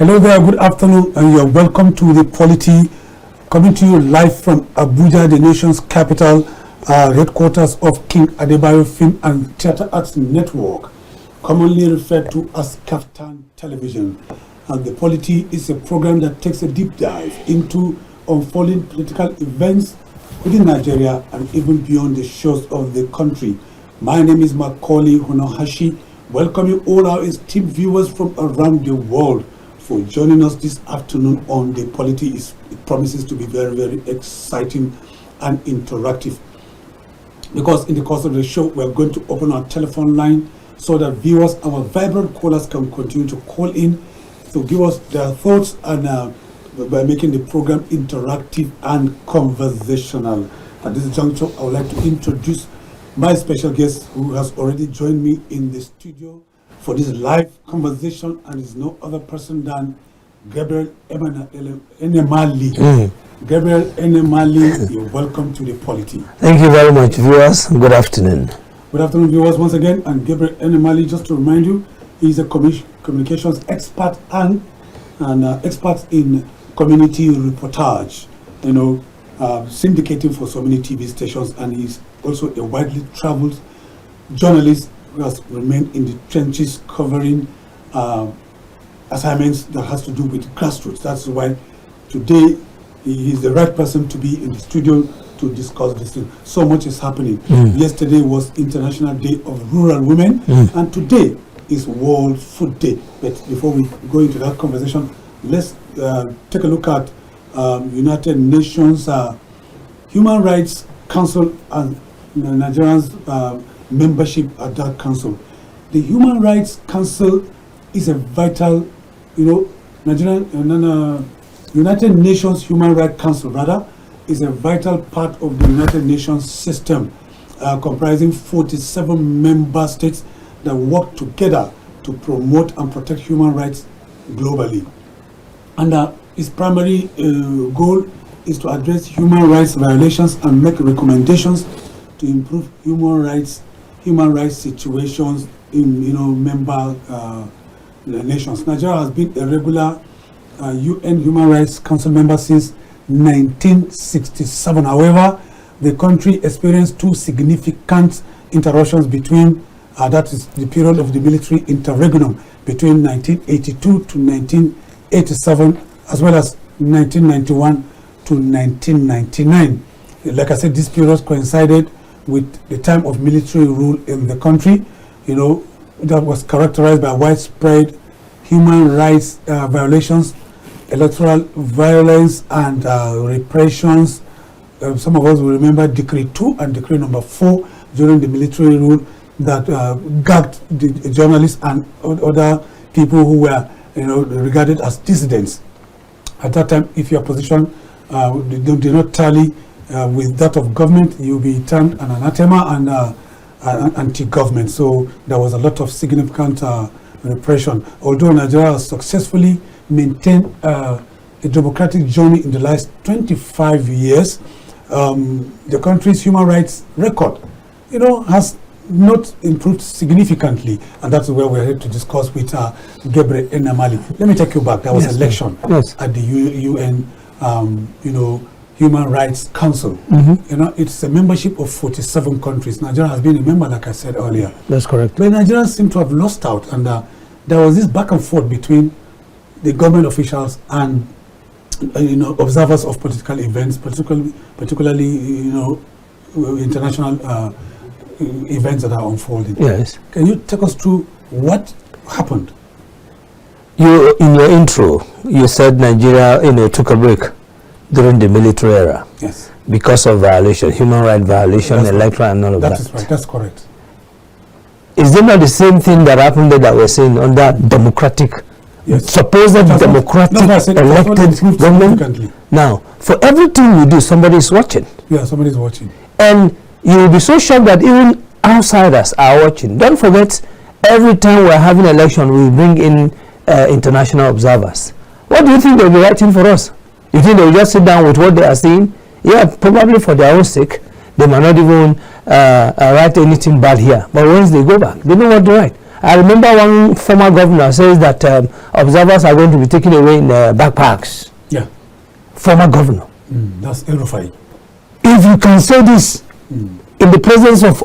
Hello there, good afternoon, and you're welcome to the Polity, coming to you live from Abuja, the nation's capital, headquarters of King Adebayo Film and Theatre Arts Network, commonly referred to as KAFTAN Television. And the Polity is a program that takes a deep dive into unfolding political events within Nigeria and even beyond the shores of the country. My name is Macauley Hunohashi. Welcoming all our esteemed viewers from around the world for joining us this afternoon on the Polity. It promises to be very, very exciting and interactive, because in the course of the show we are going to open our telephone line so that viewers, our vibrant callers, can continue to call in to give us their thoughts and by making the program interactive and conversational. At this juncture, I would like to introduce my special guest who has already joined me in the studio for this live conversation, and is no other person than Gabriel Enemali. Gabriel Enemali, you're welcome to the Polity. Thank you very much, viewers. Good afternoon. Good afternoon, viewers, once again. And Gabriel Enemali, just to remind you, he's a communications expert and expert in community reportage, syndicating for so many TV stations, and he's also a widely traveled journalist who has remained in the trenches covering assignments that has to do with grassroots. That's why today he is the right person to be in the studio to discuss this thing. So much is happening. Yesterday was International Day of Rural Women, and today is World Food Day. But before we go into that conversation, let's take a look at United Nations Human Rights Council and Nigeria's membership at that council. The Human Rights Council is a vital, United Nations Human Rights Council rather is a vital part of the United Nations system, comprising 47 member states that work together to promote and protect human rights globally. And its primary goal is to address human rights violations and make recommendations to improve human rights situations in member nations. Nigeria has been a regular UN Human Rights Council member since 1967. However, the country experienced two significant interruptions between that is the period of the military interregnum between 1982 to 1987, as well as 1991 to 1999. Like I said, this period coincided with the time of military rule in the country, that was characterized by widespread human rights violations, electoral violence, and repressions. Some of us will remember Decree 2 and Decree number 4 during the military rule that gagged the journalists and other people who were regarded as dissidents. At that time, if your position did not tally with that of government, you'll be termed an anathema and anti-government. So there was a lot of significant repression. Although Nigeria has successfully maintained a democratic journey in the last 25 years, the country's human rights record, has not improved significantly, and that's where we're here to discuss with Gabriel Enemali. Let me take you back. There was an election at the UN, Human Rights Council. It's a membership of 47 countries. Nigeria has been a member, like I said earlier. That's correct. But Nigerians seem to have lost out, and there was this back and forth between the government officials and observers of political events, particularly international events that are unfolding. Yes. Can you take us through what happened? You, in your intro, you said Nigeria, took a break during the military era. Yes. Because of violation, human rights violation, electoral, and all of that. That is right. That's correct. Is it not the same thing that happened that we're saying under democratic, supposed democratic elected government? Now, for everything we do, somebody is watching. Yeah, somebody is watching. And you will be so shocked that even outsiders are watching. Don't forget, every time we're having an election, we bring in international observers. What do you think they'll be writing for us? You think they'll just sit down with what they are seeing? Yeah, probably for their own sake. They might not even write anything bad here. But once they go back, they know what to write. I remember one former governor says that observers are going to be taken away in backpacks. Yeah. Former governor. That's Erufai. If you can say this in the presence of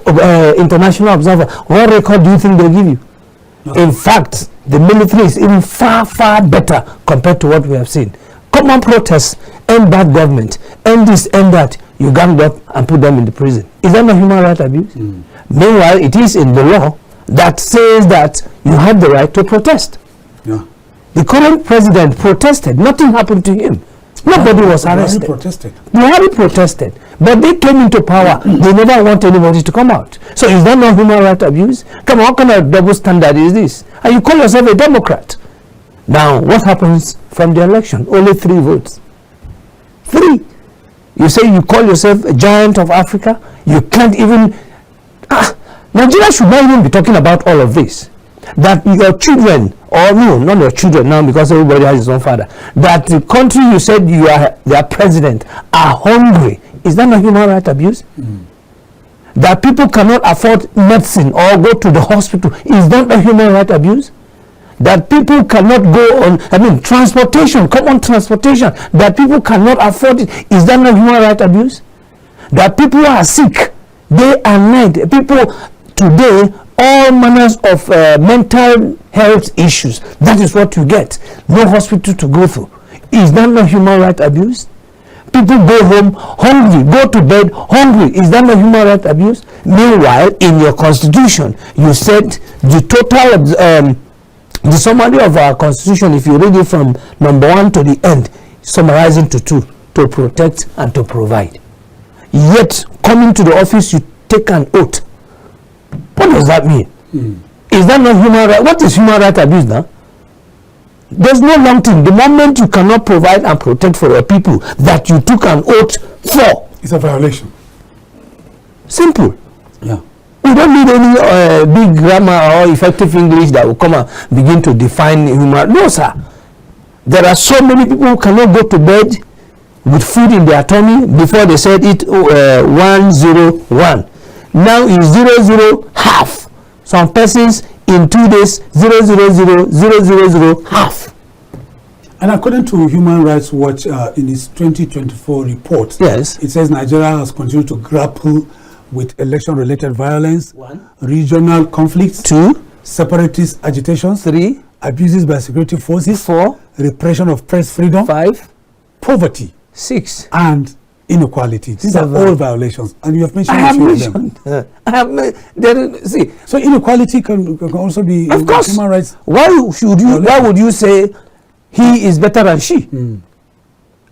international observer, what record do you think they'll give you? Nothing. In fact, the military is even far, far better compared to what we have seen. Come on, protest, end that government, end this, end that. You gang up and put them in the prison. Is that not human rights abuse? Meanwhile, it is in the law that says that you have the right to protest. Yeah. The current president protested. Nothing happened to him. Nobody was arrested. Buhari protested. But they came into power. They never want anybody to come out. So is that not human rights abuse? Come on, what kind of double standard is this? And you call yourself a Democrat. Now, what happens from the election? Only 3 votes. 3. You say you call yourself a giant of Africa? You can't even... Nigeria should not even be talking about all of this. That your children, or no, not your children now because everybody has his own father, that the country you said you are their president are hungry. Is that not human rights abuse? That people cannot afford medicine or go to the hospital, is that not human rights abuse? That people cannot go on, transportation, common transportation, that people cannot afford it, is that not human rights abuse? That people are sick day and night, people today, all manners of mental health issues, that is what you get, no hospital to go to. Is that not human rights abuse? People go home hungry, go to bed hungry, is that not human rights abuse? Meanwhile, in your constitution, you said the total the summary of our constitution, if you read it from number 1 to the end, summarizing to 2, to protect and to provide. Yet, coming to the office, you take an oath. What does that mean? Is that not human rights? What is human rights abuse now? There's no long thing. The moment you cannot provide and protect for your people that you took an oath for, it's a violation. Simple. Yeah. We don't need any big grammar or effective English that will come and begin to define human. No, sir. There are so many people who cannot go to bed with food in their tummy before they said it 101. Now is 00 half. Some persons in 2 days 000 half. And according to Human Rights Watch in its 2024 report, yes, it says Nigeria has continued to grapple with election-related violence, 1, regional conflicts, 2, separatist agitations, 3, abuses by security forces, 4, repression of press freedom, 5, poverty, 6, and inequality. These 7. are all violations, and you have mentioned I have a few of them. I have see. So inequality can also be, of course, human rights. Why would you say he is better than she?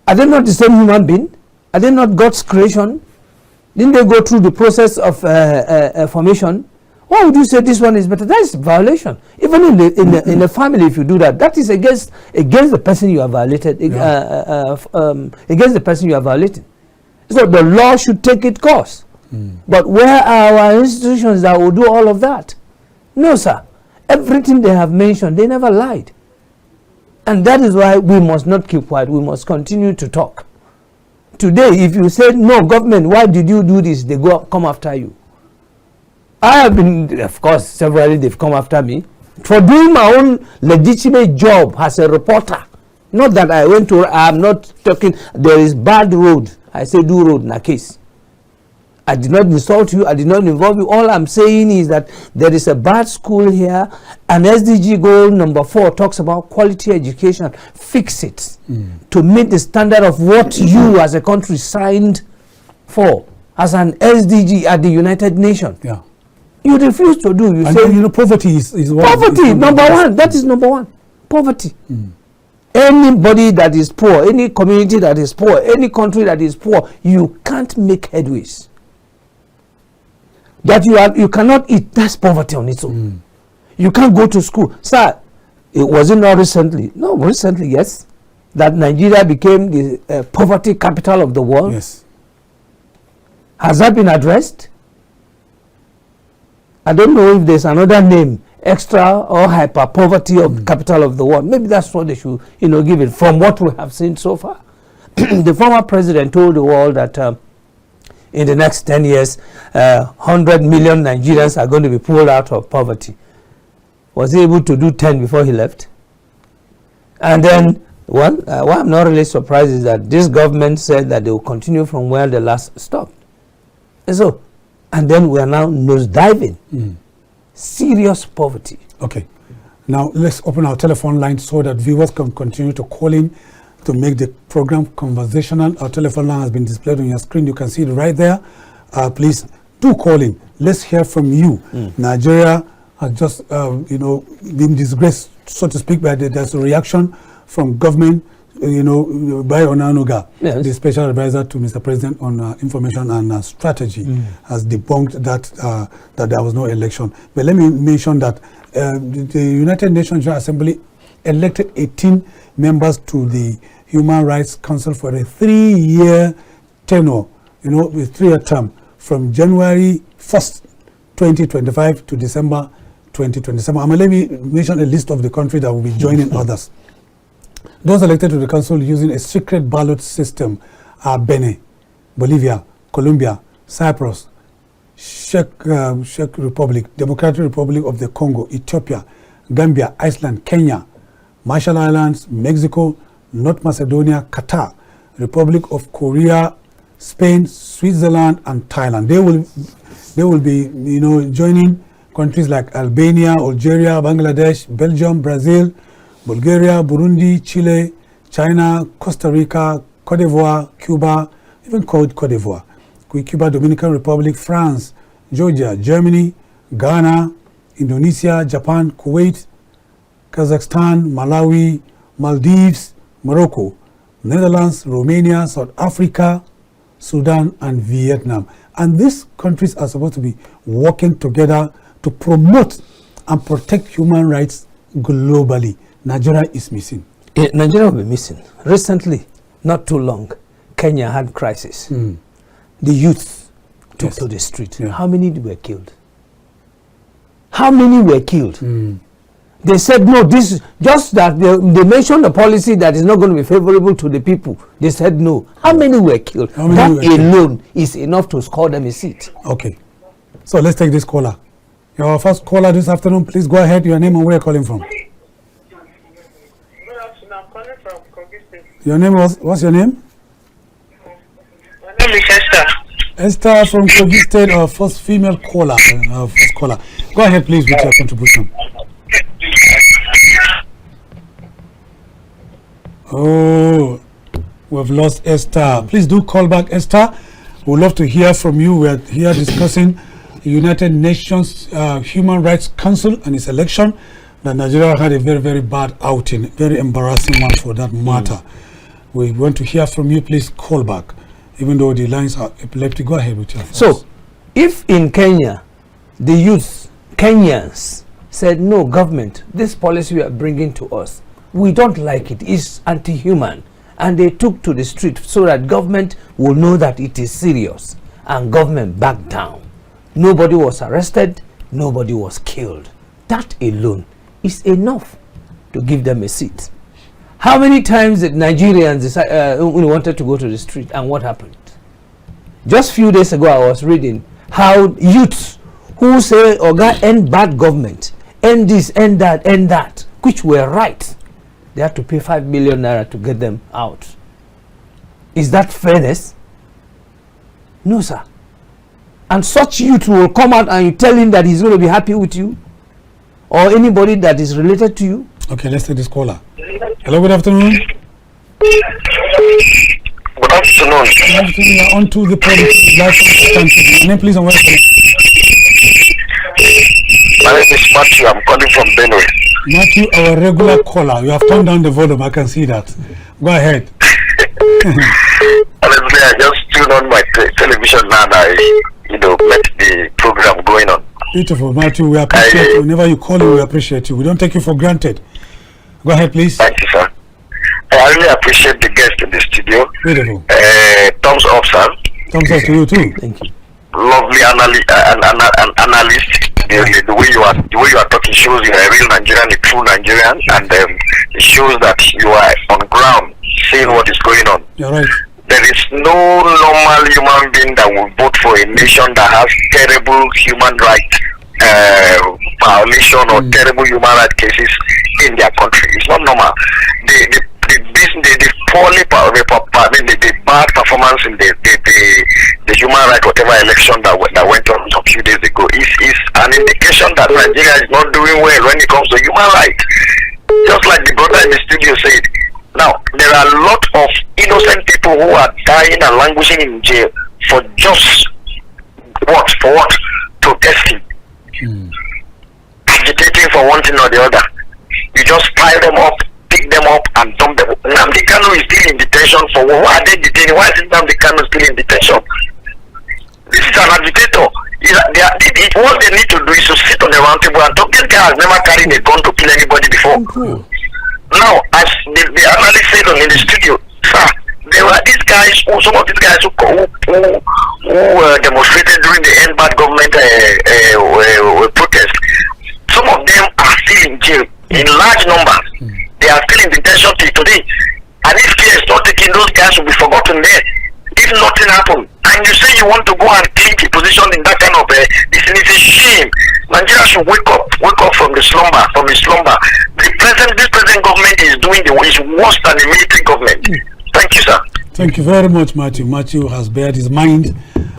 Are they not the same human being? Are they not God's creation? Didn't they go through the process of formation? Why would you say this one is better? That is violation. Even in the family, if you do that, that is against the person you are violated. Against the person you are violating. So the law should take its course. But where are our institutions that will do all of that? No, sir. Everything they have mentioned, they never lied. And that is why we must not keep quiet. We must continue to talk. Today, if you say, no, government, why did you do this? They come after you. I have been, of course, severally they've come after me for doing my own legitimate job as a reporter. Not that I went to, I'm not talking, there is bad road. I say do road in a case. I did not insult you, I did not involve you. All I'm saying is that there is a bad school here, and SDG goal number 4 talks about quality education. Fix it to meet the standard of what you as a country signed for as an SDG at the United Nations. Yeah. You refuse to do. You and say, then, poverty is one. Poverty, number 1. That is number 1. Poverty. Anybody that is poor, any community that is poor, any country that is poor, you can't make headways. That you cannot eat, that's poverty on its own. You can't go to school. Sir, it wasn't not recently. No, recently, yes. That Nigeria became the poverty capital of the world. Yes. Has that been addressed? I don't know if there's another name, extra or hyper poverty of capital of the world. Maybe that's what they should, give it from what we have seen so far. The former president told the world that in the next 10 years, 100 million Nigerians are going to be pulled out of poverty. Was he able to do 10 before he left? And then, well, what I'm not really surprised is that this government said that they will continue from where the last stopped. And then we are now nosediving. Serious poverty. Okay. Now, let's open our telephone line so that viewers can continue to call in to make the program conversational. Our telephone line has been displayed on your screen. You can see it right there. Please do call in. Let's hear from you. Nigeria has just, been disgraced, so to speak, but there's a reaction from government, by Onanuga, the special advisor to Mr. President on information and strategy, has debunked that there was no election. But let me mention that the United Nations General Assembly elected 18 members to the Human Rights Council for a 3-year tenure, with 3-year term from January 1st, 2025 to December 2027. Let me mention a list of the countries that will be joining others. Those elected to the council using a secret ballot system are Benin, Bolivia, Colombia, Cyprus, Czech Republic, Democratic Republic of the Congo, Ethiopia, Gambia, Iceland, Kenya, Marshall Islands, Mexico, North Macedonia, Qatar, Republic of Korea, Spain, Switzerland, and Thailand. They will be, joining countries like Albania, Algeria, Bangladesh, Belgium, Brazil, Bulgaria, Burundi, Chile, China, Costa Rica, Cote d'Ivoire, Cuba, even called Cote d'Ivoire, Cuba, Dominican Republic, France, Georgia, Germany, Ghana, Indonesia, Japan, Kuwait, Kazakhstan, Malawi, Maldives, Morocco, Netherlands, Romania, South Africa, Sudan, and Vietnam. And these countries are supposed to be working together to promote and protect human rights globally. Nigeria is missing. Nigeria will be missing. Recently, not too long, Kenya had crisis. The youth took to the street. Yeah. How many were killed? How many were killed? They said no, this is just that they mentioned a policy that is not going to be favorable to the people. They said no. How many were killed? That alone is enough to score them a seat. Okay. So let's take this caller. Your first caller this afternoon, please go ahead. Your name and where you're calling from. I'm calling from Kogi State. Your name what's your name? My name is Esther. Esther from Kogi State, our first female caller. Go ahead, please, with your contribution. Oh, we've lost Esther. Please do call back, Esther. We'd love to hear from you. We're here discussing the United Nations Human Rights Council and its election. That Nigeria had a very, very bad outing, very embarrassing one for that matter. We want to hear from you. Please call back, even though the lines are epileptic. Go ahead with your thoughts. So, if in Kenya, the youth, Kenyans, said, no, government, this policy you are bringing to us, we don't like it, it's anti-human, and they took to the street so that government will know that it is serious, and government backed down. Nobody was arrested, nobody was killed. That alone is enough to give them a seat. How many times did Nigerians wanted to go to the street, and what happened? Just a few days ago, I was reading how youths who say, Oga, end bad government, end this, end that, which were right, they had to pay 5 million naira to get them out. Is that fairness? No, sir. And such youth will come out and you tell him that he's going to be happy with you, or anybody that is related to you. Okay, let's take this caller. Hello, good afternoon. Good afternoon. Good afternoon. You're on to the Polity live from KAFTANTV. Your name, please, and where are you? My name is Matthew. I'm calling from Benue. Matthew, our regular caller. You have turned down the volume. I can see that. Go ahead. Honestly, I just tuned on my television now and I, met the program going on. Beautiful, Matthew. We appreciate you. Whenever you call in, we appreciate you. We don't take you for granted. Go ahead, please. Thank you, sir. I really appreciate the guest in the studio. Beautiful. Thumbs up, sir. Thumbs up to you too. Thank you. Lovely analyst. The way you are talking shows you are a real Nigerian, a true Nigerian, and it shows that you are on ground, seeing what is going on. You're right. There is no normal human being that will vote for a nation that has terrible human rights violation or terrible human rights cases in their country. It's not normal. The bad performance in the human rights whatever election that went on a few days ago is an indication that Nigeria is not doing well when it comes to human rights. Just like the brother in the studio said. Now, there are a lot of innocent people who are dying and languishing in jail for just what? Protesting. Agitating for one thing or the other. You just pile them up, pick them up and dump them. Nnamdi Kanu is still in detention for what? Why are they detaining? Why is Nnamdi Kanu still in detention? This is an agitator. What they need to do is to sit on the round table and talk. This guy has never carried a gun to kill anybody before. Now, as the analyst said in the studio, sir, there were these guys, some of these guys who demonstrated during the end bad government protest. Some of them are still in jail in large numbers. They are still in detention till today. And if care is not taken, those guys will be forgotten there. If nothing happened, and you say you want to go and clinch a position in that kind of this is a shame. Nigeria should wake up from the slumber. This present government is doing the is worse than the military government. Thank you, sir. Thank you very much, Matthew. Matthew has bared his mind,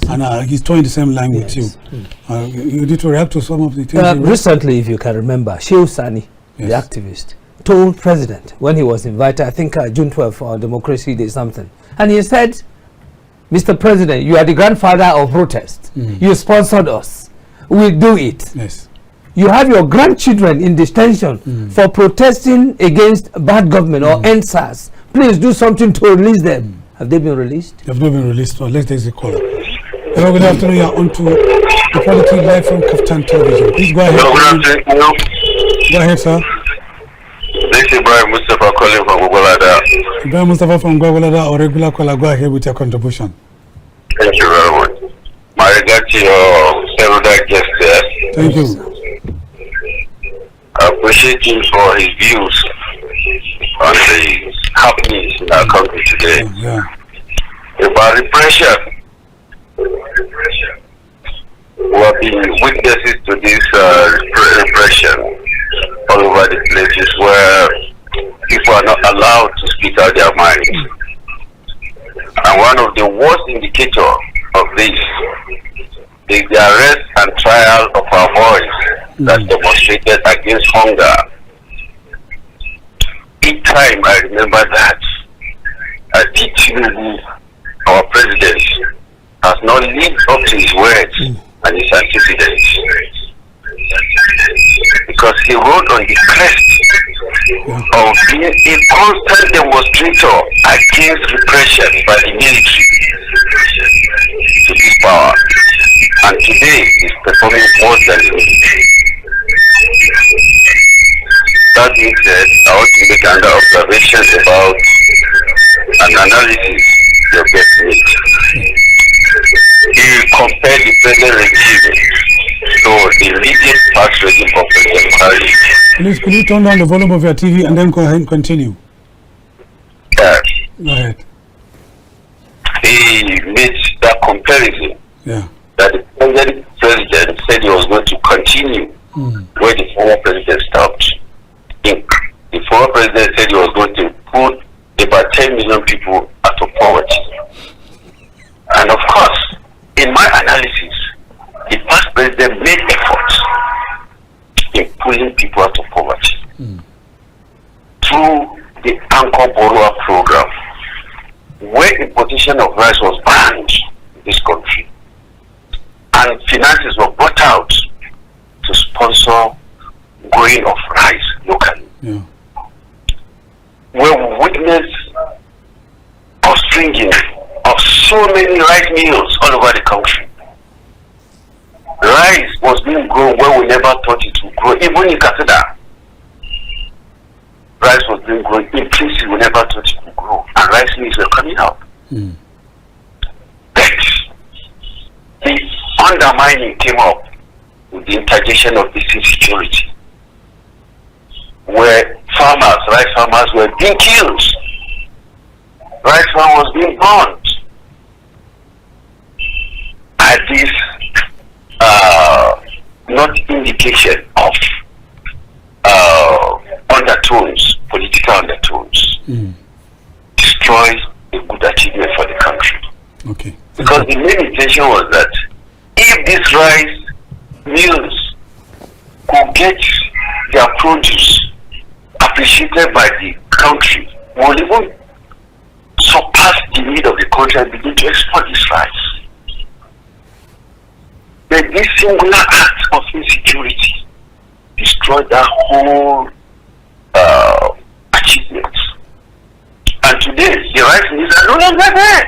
and he's towing the same line with you. You need to react to some of the things. Recently, if you can remember, Shehu Sani, the activist, told President when he was invited, I think June 12th for Democracy Day something, and he said, Mr. President, you are the grandfather of protest. You sponsored us. We'll do it. Yes. You have your grandchildren in detention for protesting against bad government or NSAS. Please do something to release them. Have they been released? They have not been released. So let's take the call. Hello, good afternoon. You are on to the Polity live from KAFTAN television. Please go ahead. Go ahead, sir. This is Ibrahim Mustafa calling from Gwagwalada. Ibrahim Mustafa from Gwagwalada, or regular caller. Go ahead with your contribution. Thank you very much. My regard to your several guests there. Thank you. I appreciate him for his views on the happenings in our country today. About repression. We have been witnesses to this repression all over the places where people are not allowed to speak out their minds. And one of the worst indicators of this is the arrest and trial of our boys that demonstrated against hunger. Each time I remember that, Tinubu, our president, has not lived up to his words and his antecedents. Because he rode on the crest of being a constant demonstrator against repression by the military to this power. And today is performing worse than the military. That being said, I want to make another observation about an analysis your guest made. He compared the present regime to the immediate past regime of President Buhari. Please, could you turn down the volume of your TV and then go ahead and continue? Yes. Go ahead. He made that comparison that the present president said he was going to continue where the former president stopped. The former president said he was going to put about 10 million people out of poverty. And of course, in my analysis, the past president made efforts in pulling people out of poverty through the Anchor Borrower program, where importation of rice was banned in this country, and finances were brought out to sponsor growing of rice locally. Where we witnessed upstringing of so many rice mills all over the country. Rice was being grown where we never thought it would grow. Even in Katida, rice was being grown in places we never thought it would grow. And rice mills were coming out. But the undermining came up with the interjection of this insecurity, where rice farmers were being killed. Rice farm was being burned. And this not indication of undertones, political undertones, destroys a good achievement for the country. Okay. Because the main intention was that if this rice mills could get their produce appreciated by the country, will even surpass the need of the country and begin to export this rice. But this singular act of insecurity destroyed that whole achievement. And today, the rice mills are no longer there.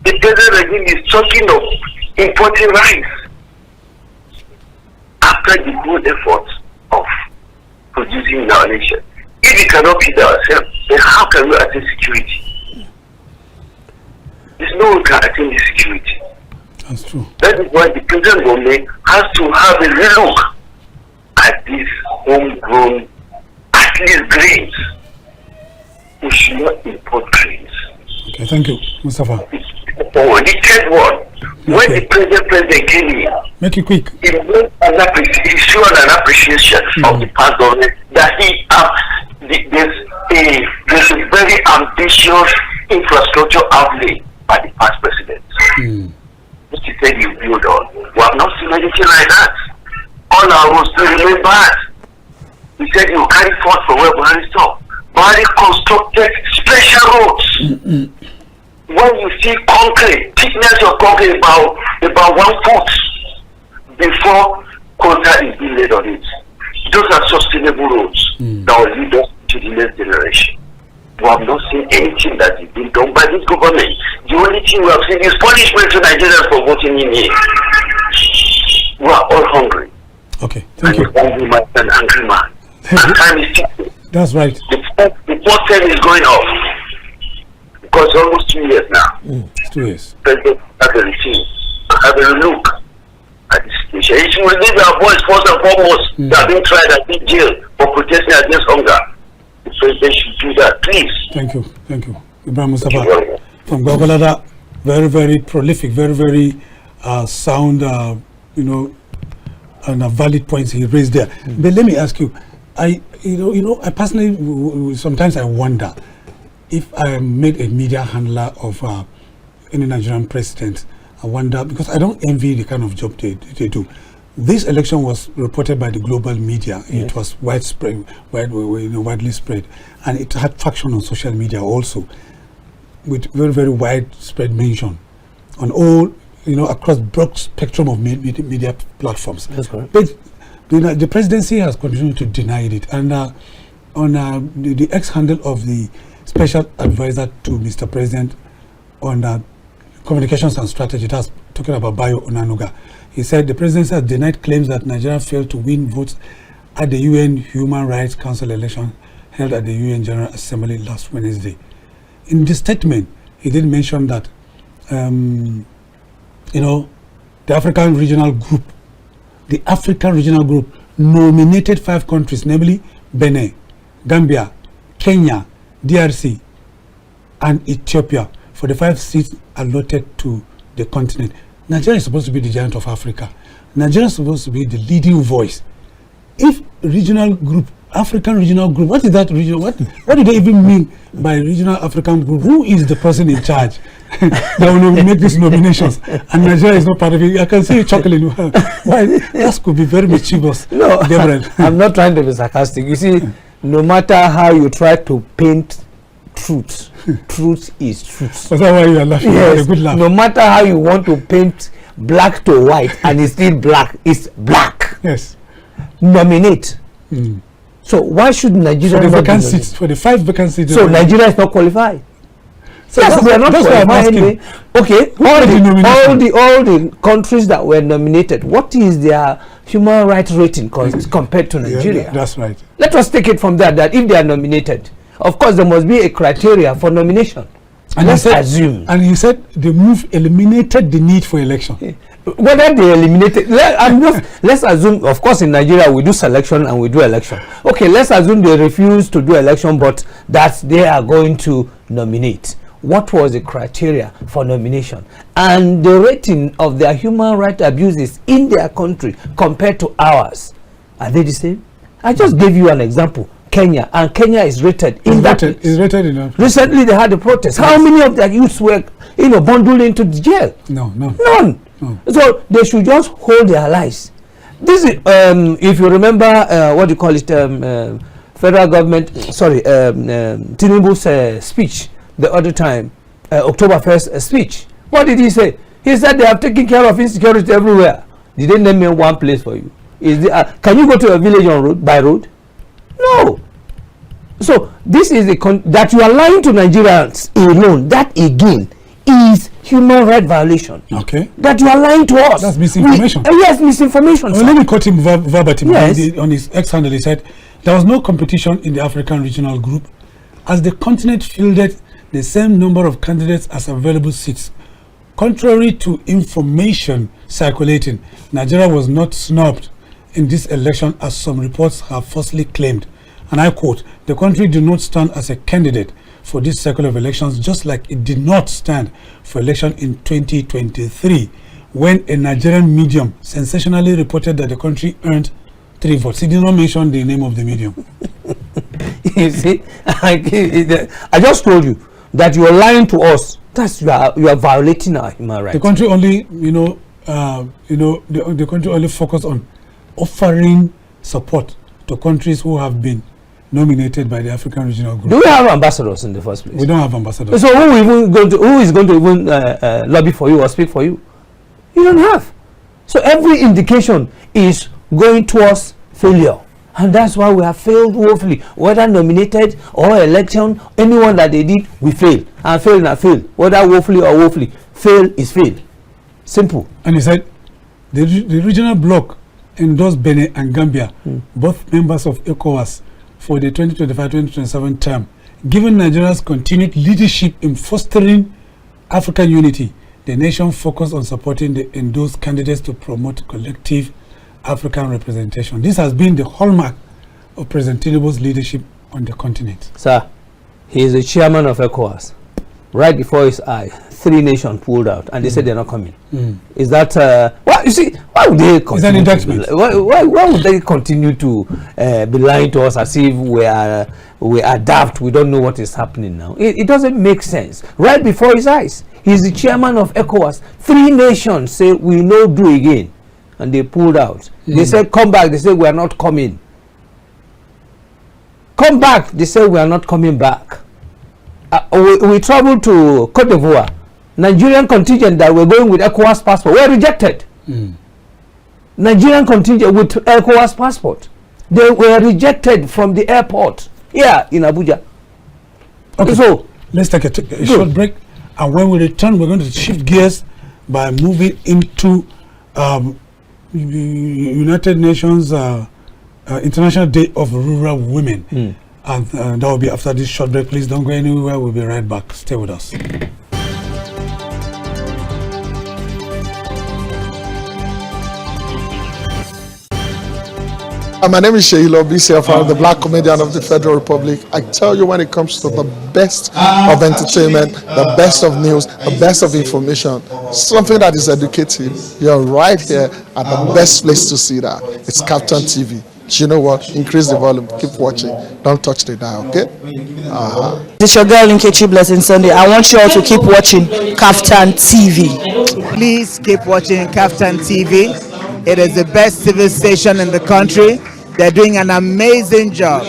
The present regime is talking of importing rice after the good effort of producing in our nation. If we cannot feed ourselves, then how can we attain security? There's no one can attain the security. That's true. That is why the present government has to have a relook at this homegrown, at least grains. We should not import grains. Okay, thank you, Mustafa. The third one, when the president came in, make it quick. He showed an appreciation of the past government that there's a very ambitious infrastructure outlay by the past president. Which he said you build on. We have not seen anything like that. All our roads still remain bad. He said you carry forth from where Buhari stopped. Buhari constructed special roads. When you see concrete, thickness of concrete about 1 foot before contact is being laid on it. Those are sustainable roads that will lead us to the next generation. We have not seen anything that is being done by this government. The only thing we have seen is punishment to Nigerians for voting in here. We are all hungry. Okay, thank you. Hungry man and angry man. And time is ticking. That's right. The fourth term is going off. Because it's almost 2 years now. It's 2 years. President has a routine, have a look at the situation. It should leave our voice first and foremost. They are being tried at big jail for protesting against hunger. The president should do that, please. Thank you. Thank you. Ibrahim Mustafa from Gwagwalada, very, very prolific, very, very sound, and valid points he raised there. But let me ask you, I personally, sometimes I wonder if I made a media handler of any Nigerian president. I wonder, because I don't envy the kind of job they do. This election was reported by the global media. Yes. It was widespread, widely spread, and it had traction on social media also, with very, very widespread mention on all, across broad spectrum of media platforms. That's correct. But the presidency has continued to deny it, and on the ex-handle of the special advisor to Mr. President on communications and strategy, that's talking about Bayo Onanuga. He said the presidency has denied claims that Nigeria failed to win votes at the UN Human Rights Council election held at the UN General Assembly last Wednesday. In the statement, he did mention that, the African Regional Group nominated 5 countries, namely Benin, Gambia, Kenya, DRC, and Ethiopia, for the 5 seats allotted to the continent. Nigeria is supposed to be the giant of Africa. Nigeria is supposed to be the leading voice. If regional group, African regional group, what is that regional? What do they even mean by regional African group? Who is the person in charge that will make these nominations? And Nigeria is not part of it. I can see you chuckling. Why? That could be very mischievous. No, Gabriel. I'm not trying to be sarcastic. You see, no matter how you try to paint truth, truth is truth. Was that why you are laughing? Yes. A good laugh. No matter how you want to paint black to white and it's still black, it's black. Yes. Nominate. So why should Nigeria for the not vacant seats, for the 5 vacant seats? So Nigeria is not qualified. So yes, we are not qualified anyway. Okay, all the countries that were nominated, what is their human rights rating compared to Nigeria? Yeah, that's right. Let us take it from that, that if they are nominated, of course there must be a criteria for nomination. And let's assume. And you said the move eliminated the need for election. Whether they eliminated, let's assume, of course in Nigeria we do selection and we do election. Okay, let's assume they refuse to do election, but that they are going to nominate. what was the criteria for nomination and the rating of their human rights abuses in their country compared to ours, are they the same? I just gave you an example, Kenya, and Kenya is rated in that. Is rated enough. Recently they had a protest. How many of their youths were, bundled into the jail? None. So they should just hold their lives. This is, if you remember, federal government, Tinubu's speech the other time, October 1st speech. What did he say? He said they have taken care of insecurity everywhere. Did they name one place for you? Can you go to a village on road by road? No. So this is that you are lying to Nigerians alone. That again is human rights violation. Okay. That you are lying to us. That's misinformation. Yes, misinformation. Well, let me quote him verbatim. Yes. On his X handle, he said, "There was no competition in the African regional group, as the continent fielded the same number of candidates as available seats. Contrary to information circulating, Nigeria was not snubbed in this election as some reports have falsely claimed." And I quote, "The country did not stand as a candidate for this cycle of elections, just like it did not stand for election in 2023, when a Nigerian medium sensationally reported that the country earned 3 votes. He did not mention the name of the medium. You see, I just told you that you are lying to us. That's you are violating our human rights. The country only, the country only focused on offering support to countries who have been nominated by the African Regional Group. Do we have ambassadors in the first place? We don't have ambassadors. So who is going to even lobby for you or speak for you? You don't have. So every indication is going towards failure, and that's why we have failed woefully. Whether nominated or election, anyone that they did, we fail and fail and fail. Whether woefully or woefully, fail is fail. Simple. And he said the regional bloc endorsed Benin and Gambia, both members of ECOWAS, for the 2025-2027 term. Given Nigeria's continued leadership in fostering African unity, the nation focused on supporting the endorsed candidates to promote collective African representation. This has been the hallmark of President Tinubu's leadership on the continent. Sir, he is the chairman of ECOWAS. Right before his eye, 3 nations pulled out, and they said they're not coming. Is that you see? Why would they continue? Is an indictment. Why would they continue to be lying to us as if we are daft? We don't know what is happening now. It doesn't make sense. Right before his eyes, he's the chairman of ECOWAS. 3 nations say we no do again, and they pulled out. They said come back. They said we are not coming. Come back. They said we are not coming back. We traveled to Cote d'Ivoire. Nigerian contingent that were going with ECOWAS passport were rejected. Nigerian contingent with ECOWAS passport, they were rejected from the airport here in Abuja. Okay, so let's take a short break, and when we return, we're going to shift gears by moving into United Nations International Day of Rural Women. And that will be after this short break. Please don't go anywhere. We'll be right back. Stay with us. My name is Sheila BCFR, the Black Comedian of the Federal Republic. I tell you, when it comes to the best of entertainment, the best of news, the best of information, something that is educative, you're right here at the best place to see that. It's KAFTANTV. You know what? Increase the volume. Keep watching. Don't touch the dial, okay? This is your girl Nkechi Blessing Sunday. I want you all to keep watching KAFTANTV. Please keep watching KAFTANTV. It is the best TV station in the country. They're doing an amazing job.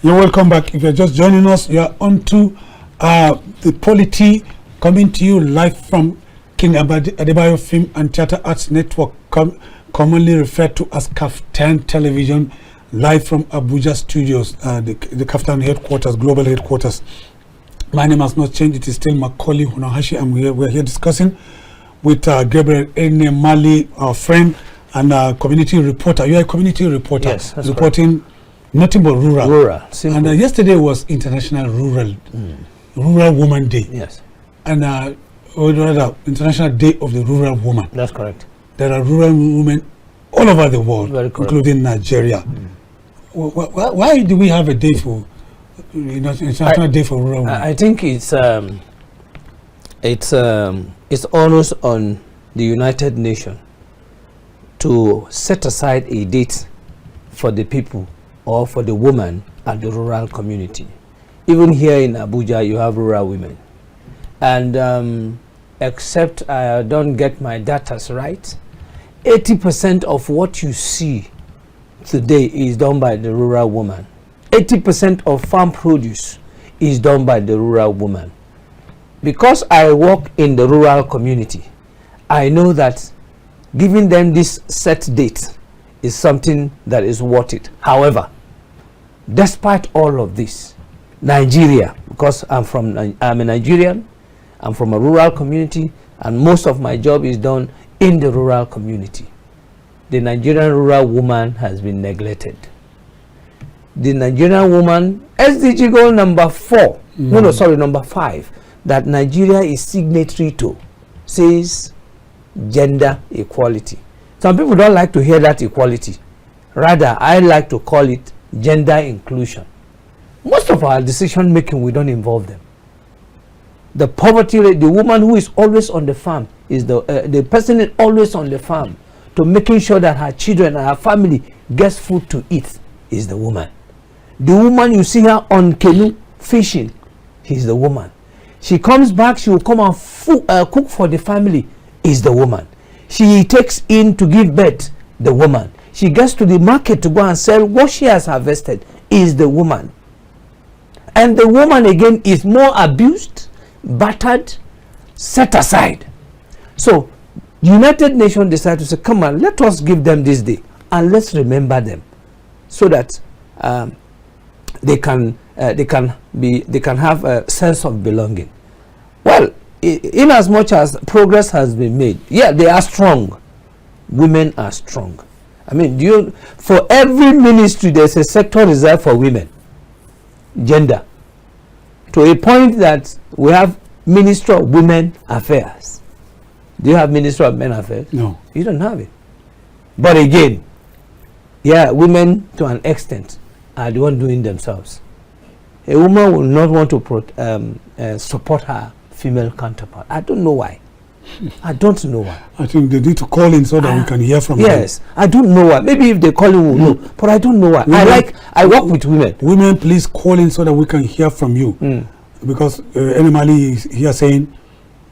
You're welcome back. If you're just joining us, you're on to the Polity, coming to you live from King Adebayo Film and Theatre Arts Network, commonly referred to as KAFTAN Television, live from Abuja Studios, the KAFTAN headquarters, global headquarters. My name has not changed. It is still Macauley Hunohashi, and we're here discussing with Gabriel Enemali, our friend and community reporter. You are a community reporter, yes, reporting correct. Nothing but rural. Simple. And yesterday was International Rural Woman Day. Yes. And or rather, International Day of the Rural Woman. That's correct. There are rural women all over the world, Very correct. including Nigeria. Why do we have a day for International Day for Rural Women? I think it's almost on the United Nations to set aside a date for the people or for the woman and the rural community. Even here in Abuja, you have rural women. And except I don't get my data right, 80% of what you see today is done by the rural woman. 80% of farm produce is done by the rural woman. Because I work in the rural community, I know that giving them this set date is something that is worth it. However, despite all of this, Nigeria, because I'm a Nigerian, I'm from a rural community, and most of my job is done in the rural community. The Nigerian rural woman has been neglected. The Nigerian woman, SDG goal number 4, number 5, that Nigeria is signatory to, says gender equality. Some people don't like to hear that equality. Rather, I like to call it gender inclusion. Most of our decision making, we don't involve them. The poverty rate, the woman who is always on the farm, is the person is always on the farm to making sure that her children and her family gets food to eat, is the woman. The woman you see her on canoe fishing, is the woman. She comes back, she will come and cook for the family, is the woman. She takes in to give birth, the woman. She gets to the market to go and sell what she has harvested, is the woman. And the woman again is more abused, battered, set aside. So United Nations decided to say, come on, let us give them this day and let's remember them, so that they can have a sense of belonging. Well, in as much as progress has been made, yeah, they are strong. Women are strong. I mean, for every ministry there's a sector reserved for women, gender, to a point that we have Minister of Women Affairs. Do you have Minister of Men Affairs? No. You don't have it. But again, yeah, women to an extent are the one doing themselves. A woman will not want to support her female counterpart. I don't know why. I don't know why. I think they need to call in so that we can hear from them. Yes, I don't know why. Maybe if they call in, we'll know. But I don't know why. I work with women. Women, please call in so that we can hear from you. Because Enemali is here saying,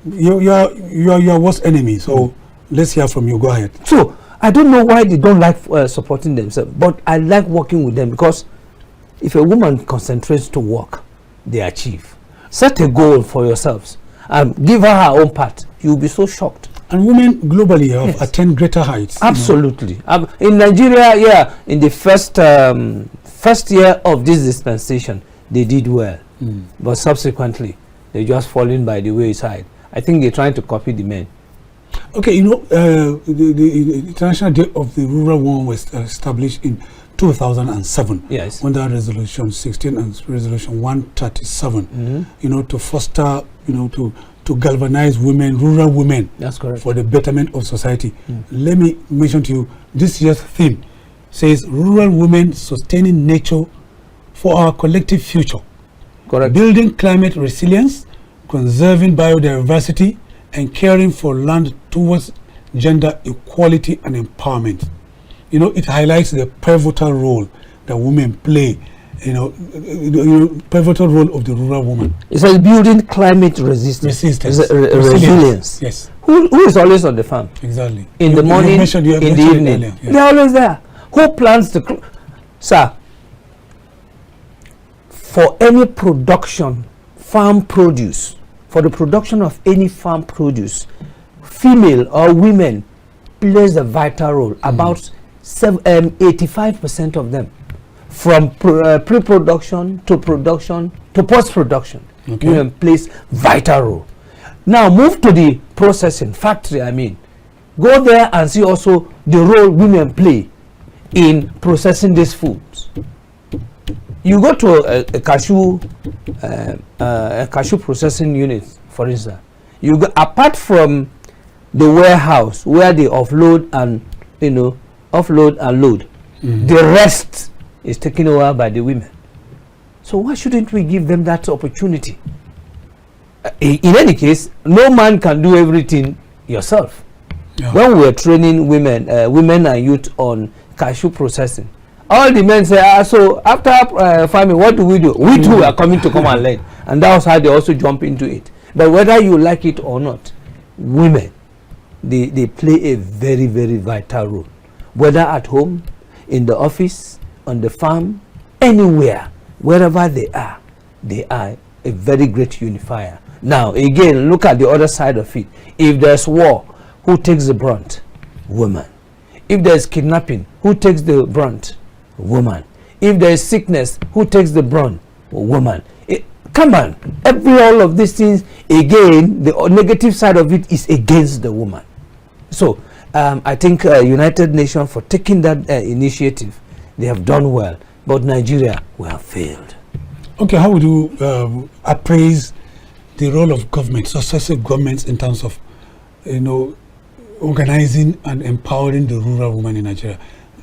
you are your worst enemy. So let's hear from you. Go ahead. So I don't know why they don't like supporting themselves. But I like working with them, because if a woman concentrates to work, they achieve. Set a goal for yourselves and give her her own part. You'll be so shocked. And women globally have attained greater heights. Absolutely. In Nigeria, yeah, in the first year of this dispensation, they did well. But subsequently, they just fallen by the wayside. I think they're trying to copy the men. Okay, the International Day of the Rural Woman was established in 2007. Yes. Under Resolution 16 and Resolution 137. To foster, to galvanize women, rural women. That's correct. For the betterment of society. Let me mention to you, this year's theme says rural women sustaining nature for our collective future. Correct. Building climate resilience, conserving biodiversity, and caring for land towards gender equality and empowerment. It highlights the pivotal role that women play, pivotal role of the rural woman. It says building climate resilience. Resilience. Yes. Who is always on the farm? Exactly. In the morning, in the evening. Earlier, yeah. They're always there. Who plants the... Sir, for any production, farm produce, for the production of any farm produce, female or women plays a vital role. About 85% of them, from pre-production to production to post-production, women plays vital role. Now move to the processing factory. Go there and see also the role women play in processing these foods. You go to a cashew processing unit, for instance. You go, apart from the warehouse where they offload and offload and load. The rest is taken over by the women. So why shouldn't we give them that opportunity? In any case, no man can do everything yourself. Yeah. When we were training women and youth on cashew processing, all the men say, so after farming, what do? We too are coming to come and learn. And that was how they also jump into it. But whether you like it or not, women, they play a very, very vital role. Whether at home, in the office, on the farm, anywhere, wherever they are a very great unifier. Now, again, look at the other side of it. If there's war, who takes the brunt? Woman. If there's kidnapping, who takes the brunt? Woman. If there's sickness, who takes the brunt? Woman. Come on, all of these things, again, the negative side of it is against the woman. So I think United Nations, for taking that initiative, they have done well. But Nigeria, we have failed. Okay, how would you appraise the role of government, successive governments, in terms of, organizing and empowering the rural woman in Nigeria?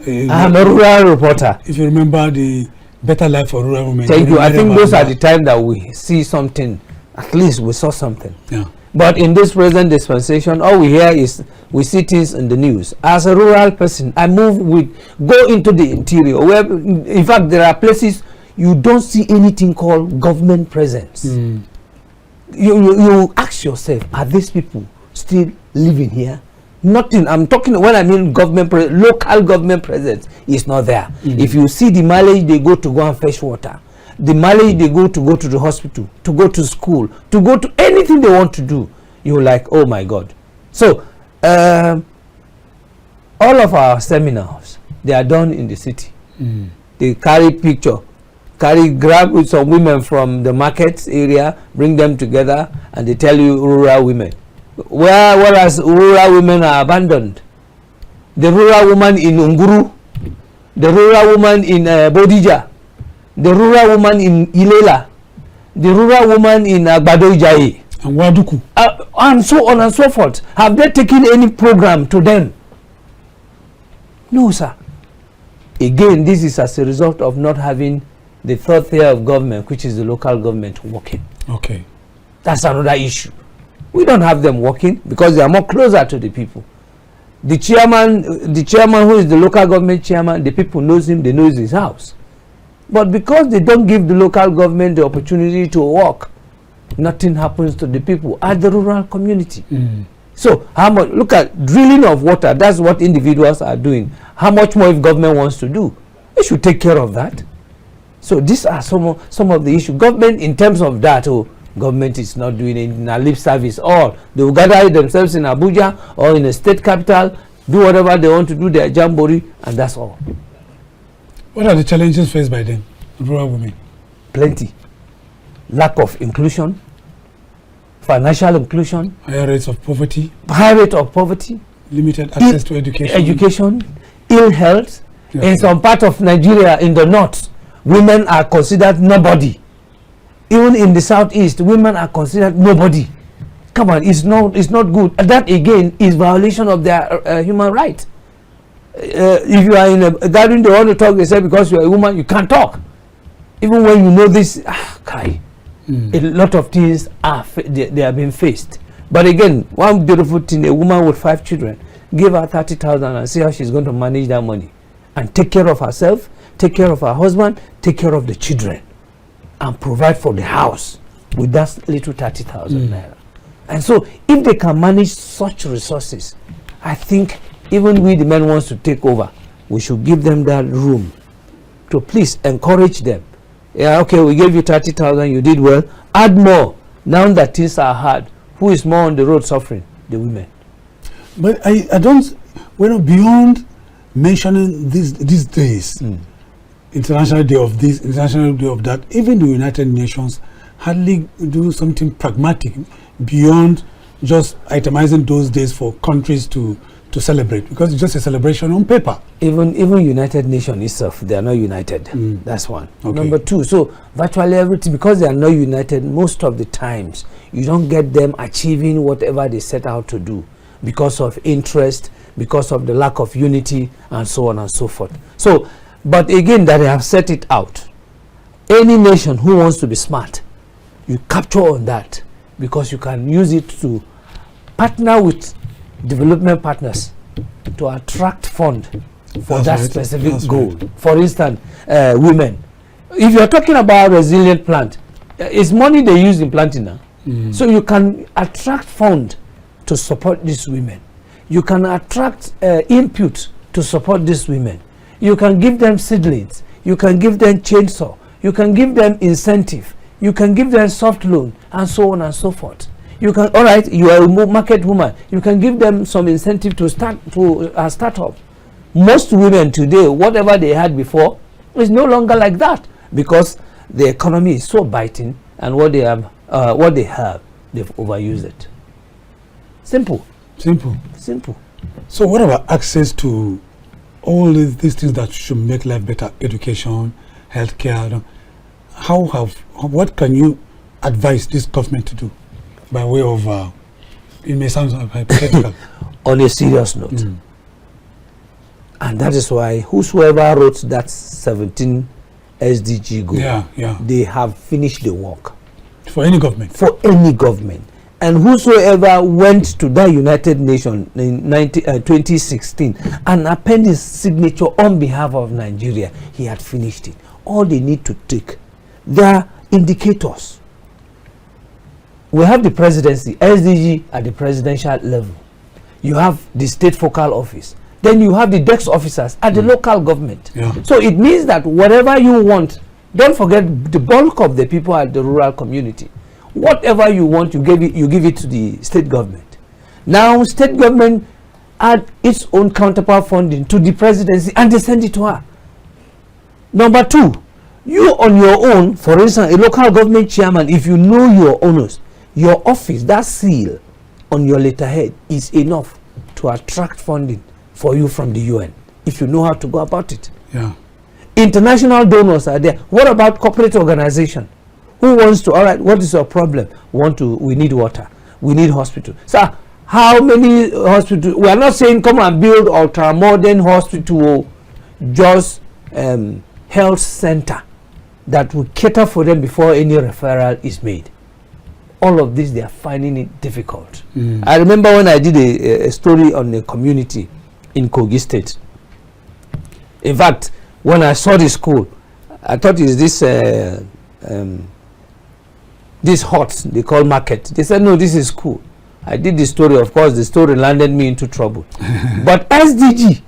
I'm a rural reporter. If you remember the Better Life for Rural Women. Thank you. I think those are the time that we see something. At least we saw something. Yeah. But in this present dispensation, all we hear is we see things in the news. As a rural person, I go into the interior, where in fact there are places you don't see anything called government presence. You ask yourself, are these people still living here? Nothing. I'm talking when I mean local government presence is not there. If you see the mileage they go and fetch water, the mileage they go to the hospital, to go to school, to go to anything they want to do, you're like, oh my God. So all of our seminars, they are done in the city. They grab with some women from the market area, bring them together, and they tell you rural women. Whereas rural women are abandoned. The rural woman in Unguru, the rural woman in Bodija, the rural woman in Ilela, the rural woman in Agbadoijaye, and Waduku, and so on and so forth. Have they taken any program to them? No, sir. Again, this is as a result of not having the third tier of government, which is the local government, working. Okay. That's another issue. We don't have them working because they are more closer to the people. The chairman who is the local government chairman, the people knows him, they know his house. But because they don't give the local government the opportunity to work, nothing happens to the people at the rural community. So how much, look at drilling of water, that's what individuals are doing. How much more if government wants to do? They should take care of that. So these are some of the issues. Government, in terms of that, government is not doing it in a lip service. Or they will gather themselves in Abuja or in a state capital, do whatever they want to do, their jamboree, and that's all. What are the challenges faced by them, rural women? Plenty. Lack of inclusion, financial inclusion, higher rates of poverty, limited access to education, ill health. Yes, in some part of Nigeria, in the north, women are considered nobody. Even in the southeast, women are considered nobody. Come on, it's not good. That again is violation of their human right. If you are in a gathering, they want to talk, they say because you are a woman, you can't talk. Even when you know this, a lot of things they are being faced. But again, one beautiful thing, a woman with 5 children, give her 30,000 and see how she's going to manage that money and take care of herself, take care of her husband, take care of the children, and provide for the house with that little 30,000 naira. And so if they can manage such resources, I think even we the men wants to take over, we should give them that room to please encourage them. Yeah, okay, we gave you 30,000, you did well, add more. Now that things are hard, who is more on the road suffering? The women. But I don't, beyond mentioning these days, International Day of this, International Day of that, even the United Nations hardly do something pragmatic beyond just itemizing those days for countries to celebrate, because it's just a celebration on paper. Even United Nations itself, they are not united. That's one. Okay. Number two, so virtually everything, because they are not united, most of the times you don't get them achieving whatever they set out to do because of interest, because of the lack of unity and so on and so forth. So, but again, that they have set it out. Any nation who wants to be smart, you capture on that, because you can use it to partner with development partners to attract fund for that specific goal. For instance, women. If you're talking about resilient plant, it's money they use in planting now. So you can attract fund to support these women. You can attract input to support these women. You can give them seedlings. You can give them chainsaw. You can give them incentive. You can give them soft loan, and so on and so forth. You can, all right, you are a market woman. You can give them some incentive to start a startup. Most women today, whatever they had before, is no longer like that, because the economy is so biting, and what they have, they've overused it. Simple. So what about access to all these things that should make life better? Education, healthcare. What can you advise this government to do by way of it may sound hypothetical? On a serious note, and that is why whosoever wrote that 17 SDG goal, they have finished the work for any government. And whosoever went to that United Nations in 2016 and appended his signature on behalf of Nigeria, he had finished it. All they need to take, their indicators. We have the presidency, SDG at the presidential level. You have the state focal office. Then you have the desk officers at the local government. So it means that whatever you want, don't forget the bulk of the people at the rural community. Whatever you want, you give it to the state government. Now, state government add its own counterpart funding to the presidency, and they send it to her. Number two, you on your own, for instance, a local government chairman, if you know your owners, your office, that seal on your letterhead is enough to attract funding for you from the UN, if you know how to go about it. International donors are there. What about corporate organization? Who wants to, all right, what is your problem? We need water, we need hospital. So how many hospitals? We are not saying come and build ultra modern hospital, just health center that will cater for them before any referral is made. All of this, they are finding it difficult. I remember when I did a story on a community in Kogi State. In fact, when I saw the school, I thought it's this huts they call market. They said, no, this is school. I did the story. Of course, the story landed me into trouble. But SDG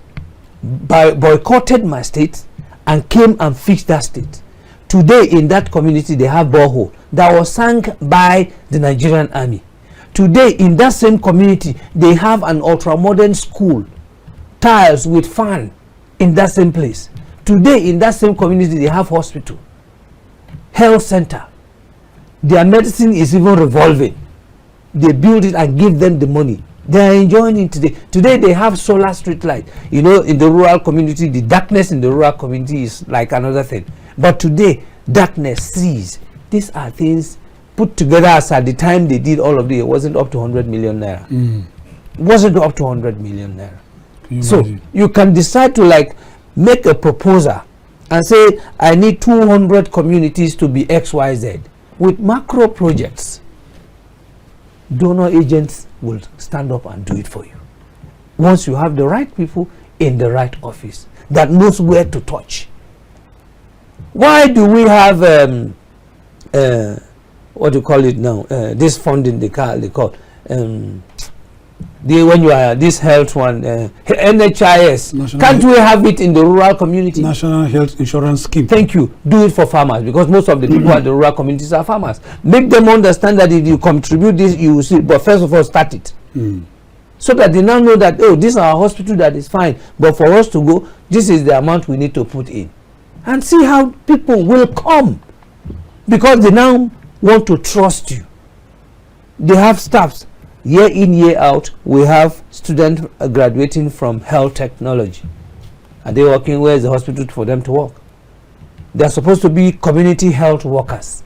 boycotted my state and came and fixed that state. Today, in that community, they have borehole that was sunk by the Nigerian army. Today, in that same community, they have an ultra-modern school, tiles with fan in that same place. Today, in that same community, they have hospital, health center. Their medicine is even revolving. They build it and give them the money. They are enjoying it today. Today they have solar street light. You know, in the rural community, the darkness in the rural community is like another thing. But today, darkness cease. These are things put together as at the time they did all of this. It wasn't up to 100 million naira. It wasn't up to 100 million naira. So you can decide to like make a proposal and say, I need 200 communities to be XYZ. With macro projects, donor agents will stand up and do it for you. Once you have the right people in the right office that knows where to touch. Why do we have what do you call it now? This funding they call when you are this health one, NHIS, can't we have it in the rural community? National Health Insurance Scheme. Thank you. Do it for farmers, because most of the people at the rural communities are farmers. Make them understand that if you contribute this, you will see. But first of all, start it. So that they now know that, oh, this is our hospital that is fine. But for us to go, this is the amount we need to put in. And see how people will come. Because they now want to trust you. They have staffs. Year in, year out, we have students graduating from health technology. Are they working? Where is the hospital for them to work? They are supposed to be community health workers.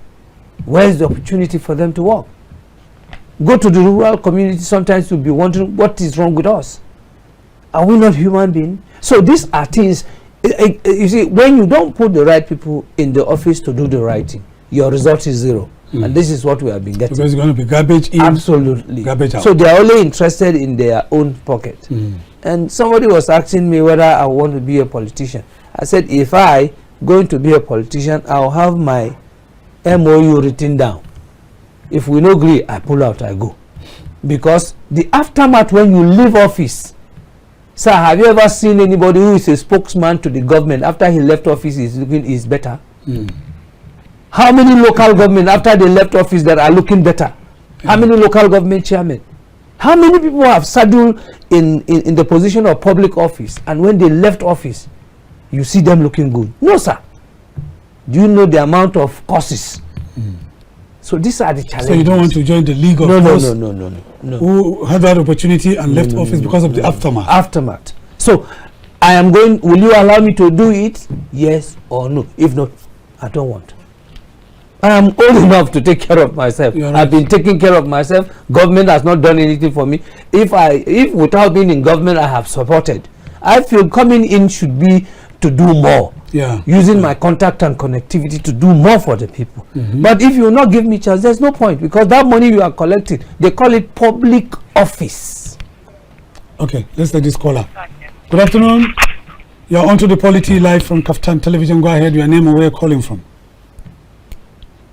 Where is the opportunity for them to work? Go to the rural community, sometimes you'll be wondering what is wrong with us. Are we not human beings? So these are things, you see, when you don't put the right people in the office to do the right thing, your result is zero. And this is what we have been getting. Because it's going to be garbage in, absolutely, garbage out. So they are only interested in their own pocket. And somebody was asking me whether I want to be a politician. I said, if I going to be a politician, I'll have my MOU written down. If we no agree, I pull out, I go. Because the aftermath when you leave office, sir, have you ever seen anybody who is a spokesman to the government after he left office is looking is better? How many local government after they left office that are looking better? How many local government chairmen? How many people have saddled in the position of public office, and when they left office, you see them looking good? No, sir. Do you know the amount of courses? So these are the challenges. So you don't want to join the league of those no. who had that opportunity and left office because of the aftermath? Aftermath. So I am going, will you allow me to do it? Yes or no? If not, I don't want. I am old enough to take care of myself. Right. I've been taking care of myself. Government has not done anything for me. If without being in government I have supported, I feel coming in should be to do more. Using my contact and connectivity to do more for the people. But if you will not give me chance, there's no point, because that money you are collecting, they call it public office. Okay, let's take this caller. Good afternoon. You're on to the Polity live from KAFTAN Television. Go ahead, your name and where you're calling from.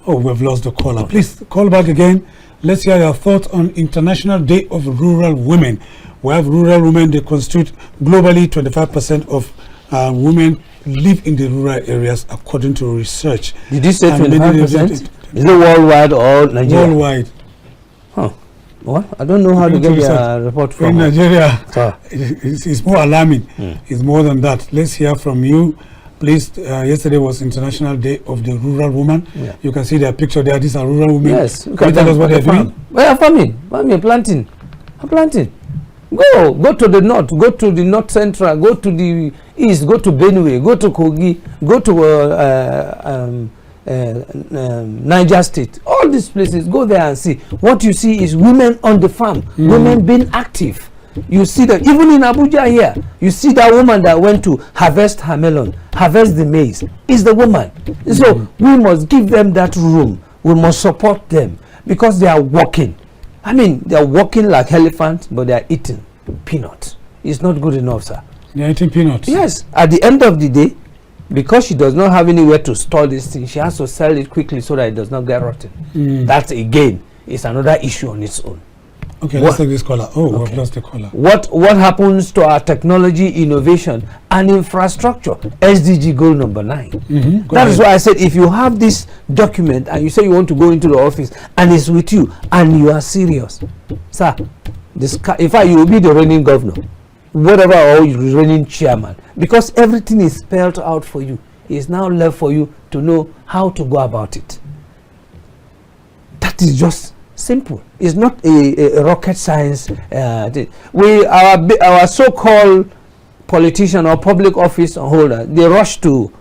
Oh, we've lost the caller. Please call back again. Let's hear your thoughts on International Day of Rural Women. We have rural women. They constitute globally 25% of women live in the rural areas according to research. Did you say 25%? Is it worldwide or Nigeria? Worldwide. Huh. Well, I don't know how to get a report from. In Nigeria, it's more alarming. It's more than that. Let's hear from you. Please, yesterday was International Day of the Rural Woman. You can see their picture there. These are rural women. Yes. Can you tell us what they're doing? Well, I'm farming, planting. I'm planting. Go to the north, go to the north central, go to the east, go to Benue, go to Kogi, go to Niger State. All these places, go there and see. What you see is women on the farm, women being active. You see that even in Abuja here, you see that woman that went to harvest her melon, harvest the maize, is the woman. So we must give them that room. We must support them because they are working. I mean, they are walking like elephants, but they are eating peanuts. It's not good enough, sir. They are eating peanuts? Yes. At the end of the day, because she does not have anywhere to store this thing, she has to sell it quickly so that it does not get rotten. That, again, is another issue on its own. Okay, let's take this caller. Oh, we've lost the caller. What happens to our technology, innovation, and infrastructure? SDG goal number 9. That is why I said, if you have this document and you say you want to go into the office and it's with you and you are serious, sir, in fact, you will be the reigning governor, whatever, or the reigning chairman, because everything is spelled out for you. It's now left for you to know how to go about it. That is just simple. It's not a rocket science thing. Our so-called politician or public office holder, they rush to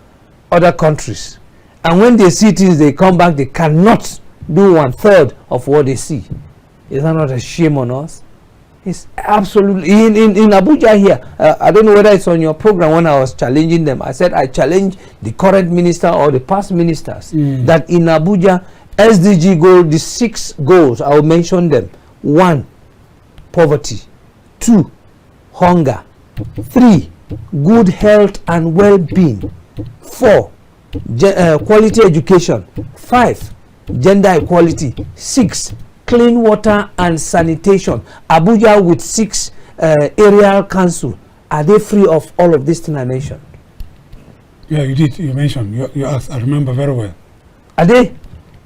other countries, and when they see things, they come back, they cannot do 1/3 of what they see. Is that not a shame on us? It's absolutely in Abuja here. I don't know whether it's on your program. When I was challenging them, I said I challenge the current minister or the past ministers that in Abuja, SDG goal, the 6 goals, I will mention them. 1, poverty. 2, hunger. 3, good health and well-being. 4, quality education. 5, gender equality. 6, clean water and sanitation. Abuja with 6 area council. Are they free of all of this thing I mentioned? Yeah, you did. You mentioned. You asked. I remember very well. Are they?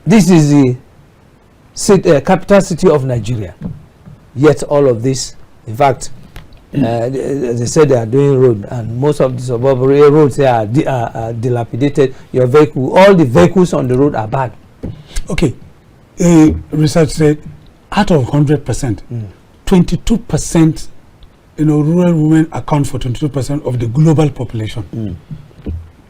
This is the capital city of Nigeria. Yet all of this, in fact, they said they are doing road, and most of the suburban roads here are dilapidated. Your vehicle, all the vehicles on the road are bad. Okay, research said out of 100%, 22%, rural women account for 22% of the global population.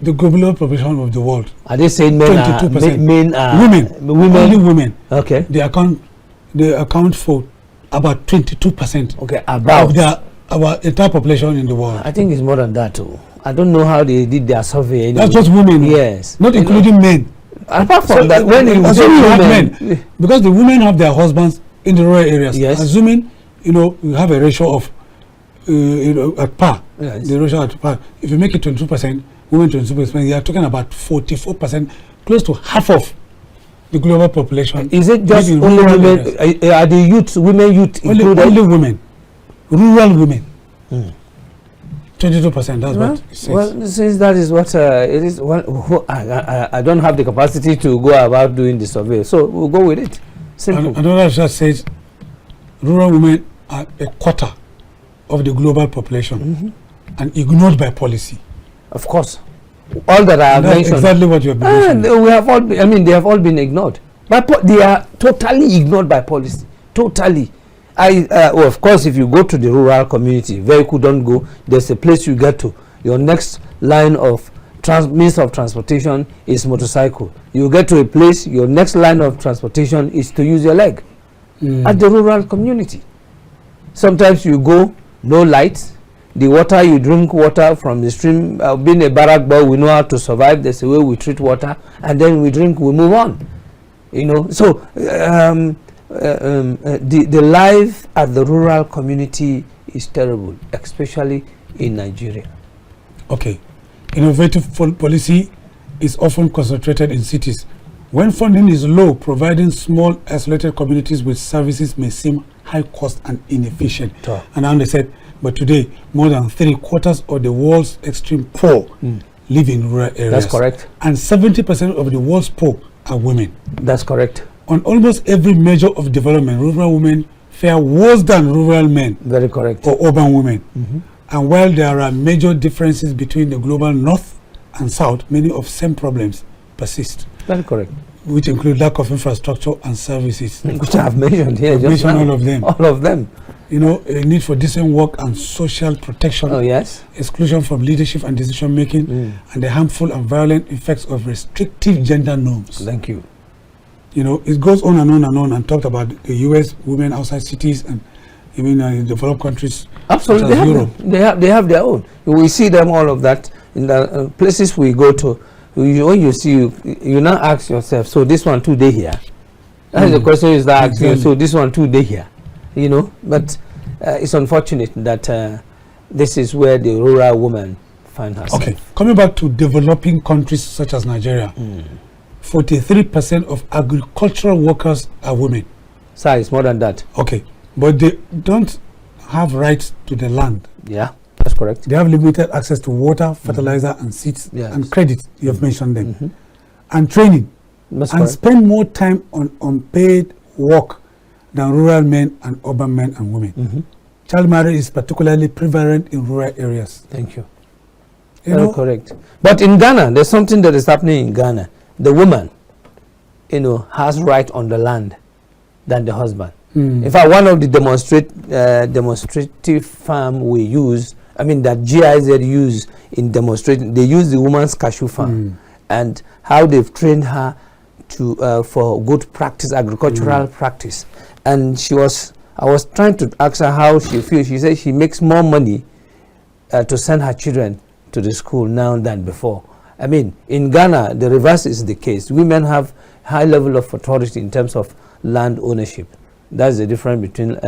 The global population of the world. Are they saying men 22%. are women? Only women. Okay. They account for about 22%. Okay, about of their our entire population in the world. I think it's more than that too. I don't know how they did their survey. Anyway. That's just women. Yes. Not including men. Apart from that, when you have men, because the women have their husbands in the rural areas. Yes. Assuming, you have a ratio of, at par. Yes. The ratio at par. If you make it 22%, women 22%, you are talking about 44%, close to half of the global population. Is it just only women? Are the youth, women youth included? Only women. Rural women. 22%, that's what it says. Well, since that is what it is, well, I don't have the capacity to go about doing the survey, so we'll go with it. Simple. Another just says rural women are a quarter of the global population and ignored by policy. Of course. All that I have mentioned. Exactly what you have been mentioning. We have all been, they have all been ignored. But they are totally ignored by policy. Totally. Well, of course, if you go to the rural community, vehicle don't go, there's a place you get to. Your next line of means of transportation is motorcycle. You get to a place, your next line of transportation is to use your leg. At the rural community. Sometimes you go, no lights. The water, you drink water from the stream. Being a barrack boy, we know how to survive. There's a way we treat water. And then we drink, we move on. So the life at the rural community is terrible, especially in Nigeria. Okay. Innovative policy is often concentrated in cities. When funding is low, providing small isolated communities with services may seem high cost and inefficient. And they said, but today more than 3/4 of the world's extreme poor live in rural areas. That's correct. And 70% of the world's poor are women. That's correct. On almost every measure of development, rural women fare worse than rural men. Very correct. Or urban women. And while there are major differences between the global north and south, many of same problems persist. Very correct. Which include lack of infrastructure and services. Which I have mentioned here. All of them. All of them. A need for decent work and social protection. Oh, yes. Exclusion from leadership and decision making, and the harmful and violent effects of restrictive gender norms. Thank you. It goes on and on and on, and talked about the U.S. women outside cities and even in developed countries. Absolutely, such as Europe. They have their own. We see them, all of that, in the places we go to. When you see, you now ask yourself, so this one too they here? And the question is that, so this one too they here? But it's unfortunate that this is where the rural woman finds herself. Okay, coming back to developing countries such as Nigeria, 43% of agricultural workers are women. Sir, it's more than that. Okay, but they don't have rights to the land. Yeah, that's correct. They have limited access to water, fertilizer, and seeds, and credit. You have mentioned them, and training, and spend more time on unpaid work than rural men and urban men and women. Child marriage is particularly prevalent in rural areas. Thank you. Very correct. But in Ghana, there's something that is happening in Ghana. The woman, has right on the land than the husband. In fact, one of the demonstrative farm we use, that GIZ use in demonstrating, they use the woman's cashew farm and how they've trained her to for good practice, agricultural practice. And I was trying to ask her how she feels. She said she makes more money to send her children to the school now than before. In Ghana, the reverse is the case. Women have high level of authority in terms of land ownership. That's the difference between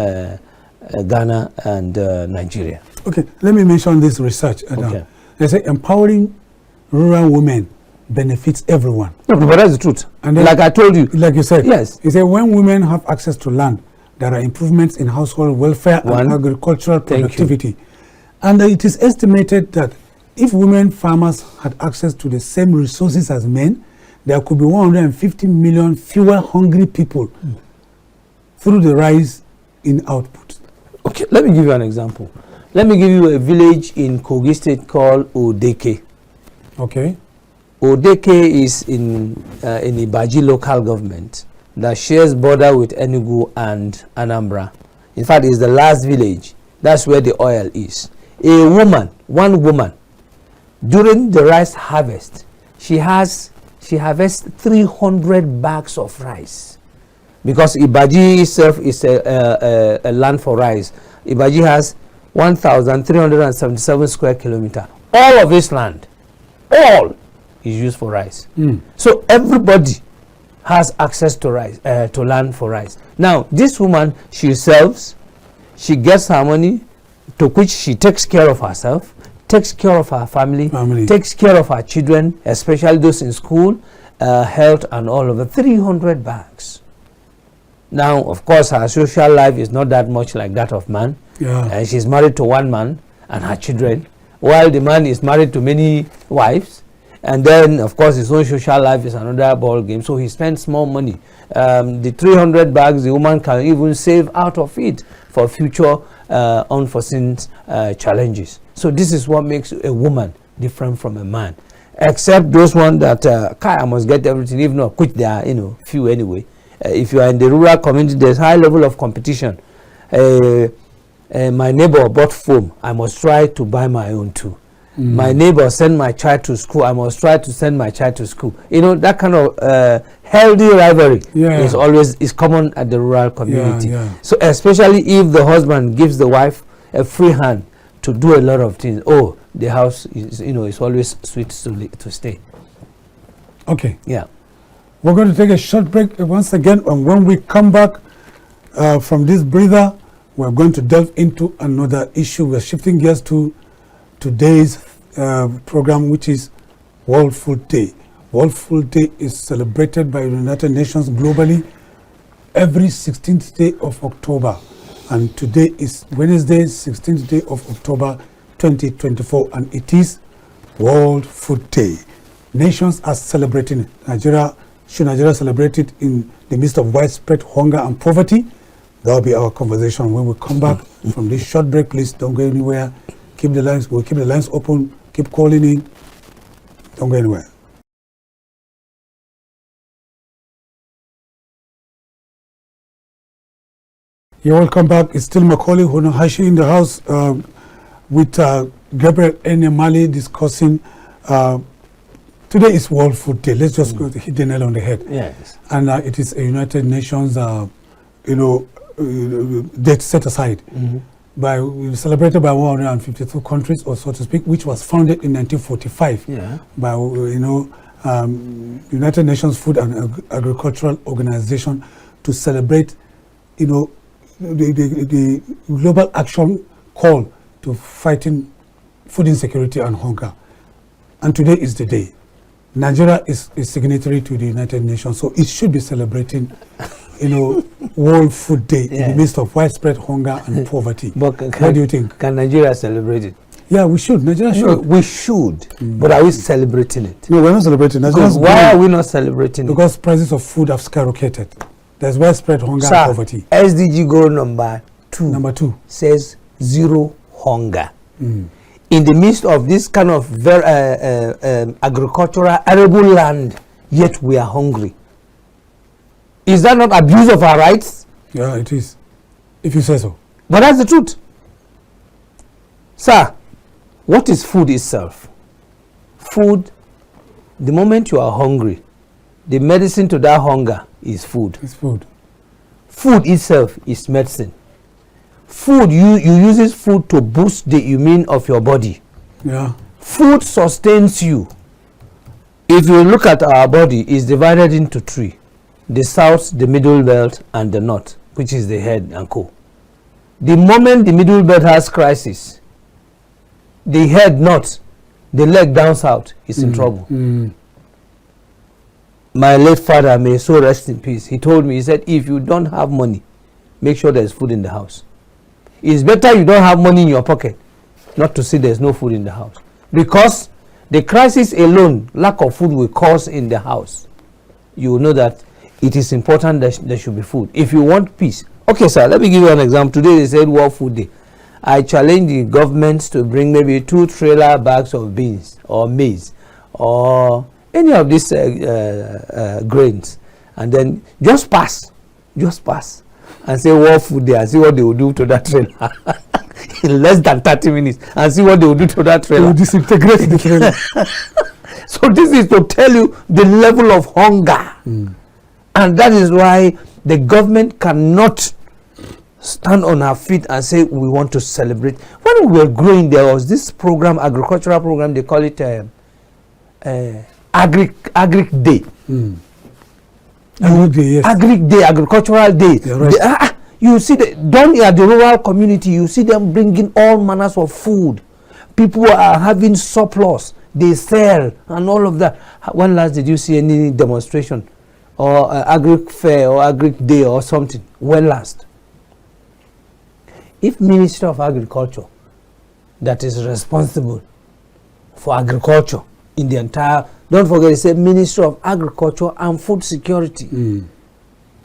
Ghana and Nigeria. Okay, let me mention this research. Okay. They say empowering rural women benefits everyone. No, but that's the truth. And then, like I told you. Like you said. Yes. You say when women have access to land, there are improvements in household welfare and agricultural productivity. And it is estimated that if women farmers had access to the same resources as men, there could be 150 million fewer hungry people through the rise in output. Okay, let me give you an example. Let me give you a village in Kogi State called Odeke. Okay. Odeke is in Ibaji local government that shares border with Enugu and Anambra. In fact, it's the last village. That's where the oil is. One woman, during the rice harvest, she harvests 300 bags of rice. Because Ibaji itself is a land for rice. Ibaji has 1,377 square kilometer. All of this land, all is used for rice. So everybody has access to rice, to land for rice. Now, this woman, she serves, she gets her money, to which she takes care of herself, takes care of her family, takes care of her children, especially those in school, health, and all of the 300 bags. Now, of course, her social life is not that much like that of man. And she's married to one man and her children, while the man is married to many wives. And then, of course, his own social life is another ball game. So he spends more money. The 300 bags, the woman can even save out of it for future unforeseen challenges. So this is what makes a woman different from a man. Except those ones that I must get everything, if not, which they are, few anyway. If you are in the rural community, there's high level of competition. My neighbor bought foam, I must try to buy my own too. My neighbor sent my child to school, I must try to send my child to school. That kind of healthy rivalry is common at the rural community. So especially if the husband gives the wife a free hand to do a lot of things, the house is is always sweet to stay. Okay. Yeah. We're going to take a short break once again, and when we come back from this breather, we're going to delve into another issue. We're shifting gears to today's program, which is World Food Day. World Food Day is celebrated by the United Nations globally every 16th day of October. And today is Wednesday, 16th day of October 2024, and it is World Food Day. Nations are celebrating it. Should Nigeria celebrate it in the midst of widespread hunger and poverty? That will be our conversation when we come back from this short break. Please don't go anywhere. Keep the lines. We'll keep the lines open. Keep calling in. Don't go anywhere. You're welcome back. It's still Macauley, Hunohashi in the house with Gabriel Enemali discussing. Today is World Food Day. Let's just go to hit the nail on the head. Yes. And it is a United Nations, date set aside. Celebrated by 152 countries, or so to speak, which was founded in 1945 by United Nations Food and Agricultural Organization to celebrate, the global action call to fighting food insecurity and hunger. And today is the day. Nigeria is signatory to the United Nations, so it should be celebrating, World Food Day in the midst of widespread hunger and poverty. But what do you think? Can Nigeria celebrate it? Yeah, we should. Nigeria should. No, we should. But are we celebrating it? No, we're not celebrating. Why are we not celebrating it? Because prices of food have skyrocketed. There's widespread hunger and poverty. SDG goal number 2. Number 2 says zero hunger. In the midst of this kind of very agricultural arable land, yet we are hungry. Is that not abuse of our rights? Yeah, it is, if you say so. But that's the truth. Sir, what is food itself? Food, the moment you are hungry, the medicine to that hunger is food. It's food. Food itself is medicine. Food, you use food to boost the immune of your body. Yeah. Food sustains you. If you look at our body, it's divided into 3. The south, the middle belt, and the north, which is the head and core. The moment the middle belt has crisis, the head north, the leg down south is in trouble. My late father, may so rest in peace, he told me, he said, if you don't have money, make sure there's food in the house. It's better you don't have money in your pocket, not to see there's no food in the house. Because the crisis alone, lack of food will cause in the house. You will know that it is important that there should be food. If you want peace. Okay, sir, let me give you an example. Today they said World Food Day. I challenge the government to bring maybe 2 trailer bags of beans or maize or any of these grains, and then just pass and say World Food Day and see what they will do to that trailer in less than 30 minutes and see what they will do to that trailer. They will disintegrate the trailer. So this is to tell you the level of hunger. And that is why the government cannot stand on our feet and say we want to celebrate. When we were growing, there was this program, agricultural program, they call it Agric Day. Agric Day, yes. Agric Day, agricultural day. Right. You see, down at the rural community, you see them bringing all manners of food. People are having surplus. They sell and all of that. When last did you see any demonstration or agric fair or agric day or something? When last? If Ministry of Agriculture, that is responsible for agriculture in the entire, don't forget, it's a Ministry of Agriculture and Food Security.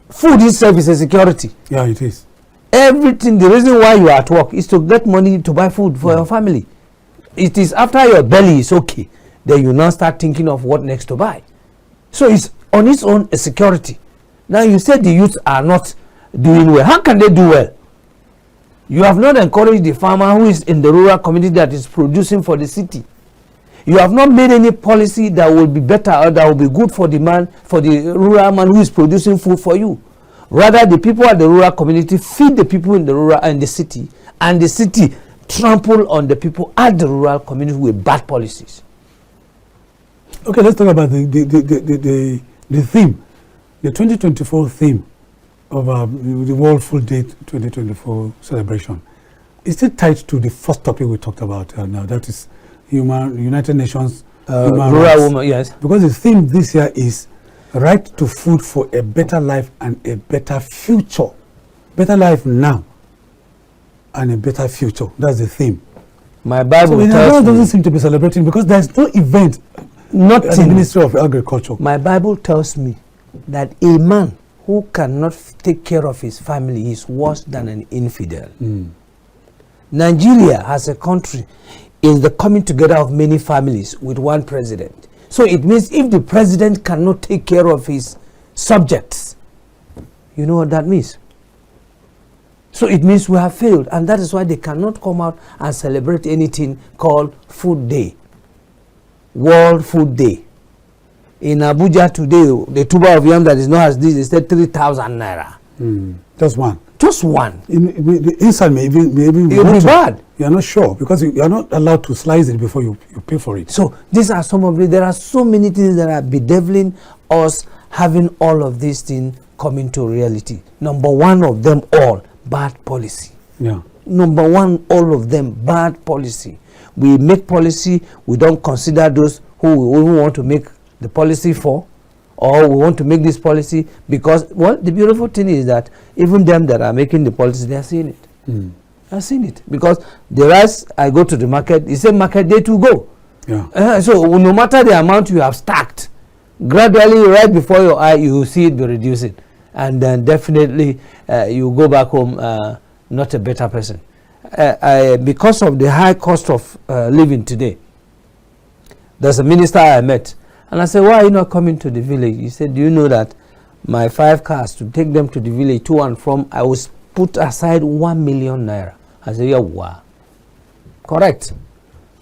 Food itself is a security. Yeah, it is. Everything, the reason why you are at work is to get money to buy food for your family. It is after your belly is okay, then you now start thinking of what next to buy. So it's on its own a security. Now you said the youth are not doing well. How can they do well? You have not encouraged the farmer who is in the rural community that is producing for the city. You have not made any policy that will be better or that will be good for the man, for the rural man who is producing food for you. Rather, the people at the rural community feed the people in the rural and the city trample on the people at the rural community with bad policies. Okay, let's talk about the theme, the 2024 theme of the World Food Day 2024 celebration. Is it tied to the first topic we talked about now? That is United Nations human rural rights. woman, yes. Because the theme this year is right to food for a better life and a better future. Better life now and a better future. That's the theme. My Bible so tells me, doesn't seem to be celebrating because there's no event at the Ministry of Agriculture. My Bible tells me that a man who cannot take care of his family is worse than an infidel. Nigeria as a country is the coming together of many families with one president. So it means if the president cannot take care of his subjects, you know what that means? So it means we have failed, and that is why they cannot come out and celebrate anything called Food Day, World Food Day. In Abuja today, the tuber of yam that is known as this is 3,000 naira. Just one. Just one. The inside may even be bad. You are not sure because you are not allowed to slice it before you pay for it. So these are some of the, there are so many things that are bedeviling us having all of these things coming to reality. Number one of them all, bad policy. Yeah. Number one, all of them, bad policy. We make policy, we don't consider those who we want to make the policy for, or we want to make this policy because, well, the beautiful thing is that even them that are making the policy, they are seeing it. They are seeing it because the rice, I go to the market, it's a market day to go. Yeah. So no matter the amount you have stacked, gradually right before your eye, you will see it be reducing. And then definitely you go back home not a better person. Because of the high cost of living today, there's a minister I met, and I said, why are you not coming to the village? He said, do you know that my 5 cars to take them to the village to and from, I was put aside 1 million naira. I said, yeah, wow. Correct.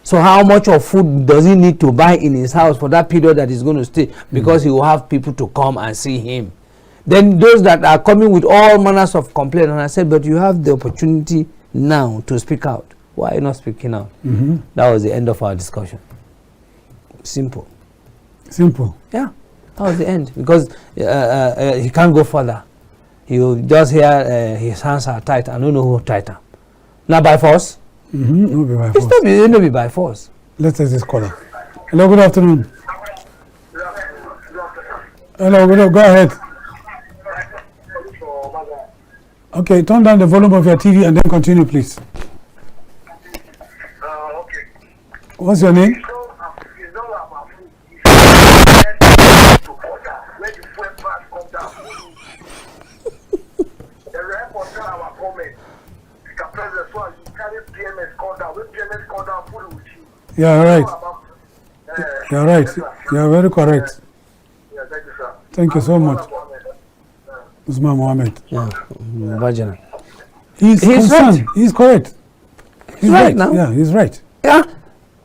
So how much of food does he need to buy in his house for that period that he's going to stay? Because he will have people to come and see him. Then those that are coming with all manners of complaint, and I said, but you have the opportunity now to speak out. Why are you not speaking out? That was the end of our discussion. Simple. Simple. Yeah, that was the end because he can't go further. You just hear his hands are tight. I don't know who tighter. Not by force. No be by force. It's not be by force. Let's take this caller. Hello, good afternoon. Hello, go ahead. Okay, turn down the volume of your TV and then continue, please. Okay. What's your name? Yeah, right. You're right. You're very correct. Thank you, sir. Thank you so much. Usman Mohammed. Yeah, Vagina. He's concerned. Right. He's correct. He's right now. Yeah, he's right. Yeah,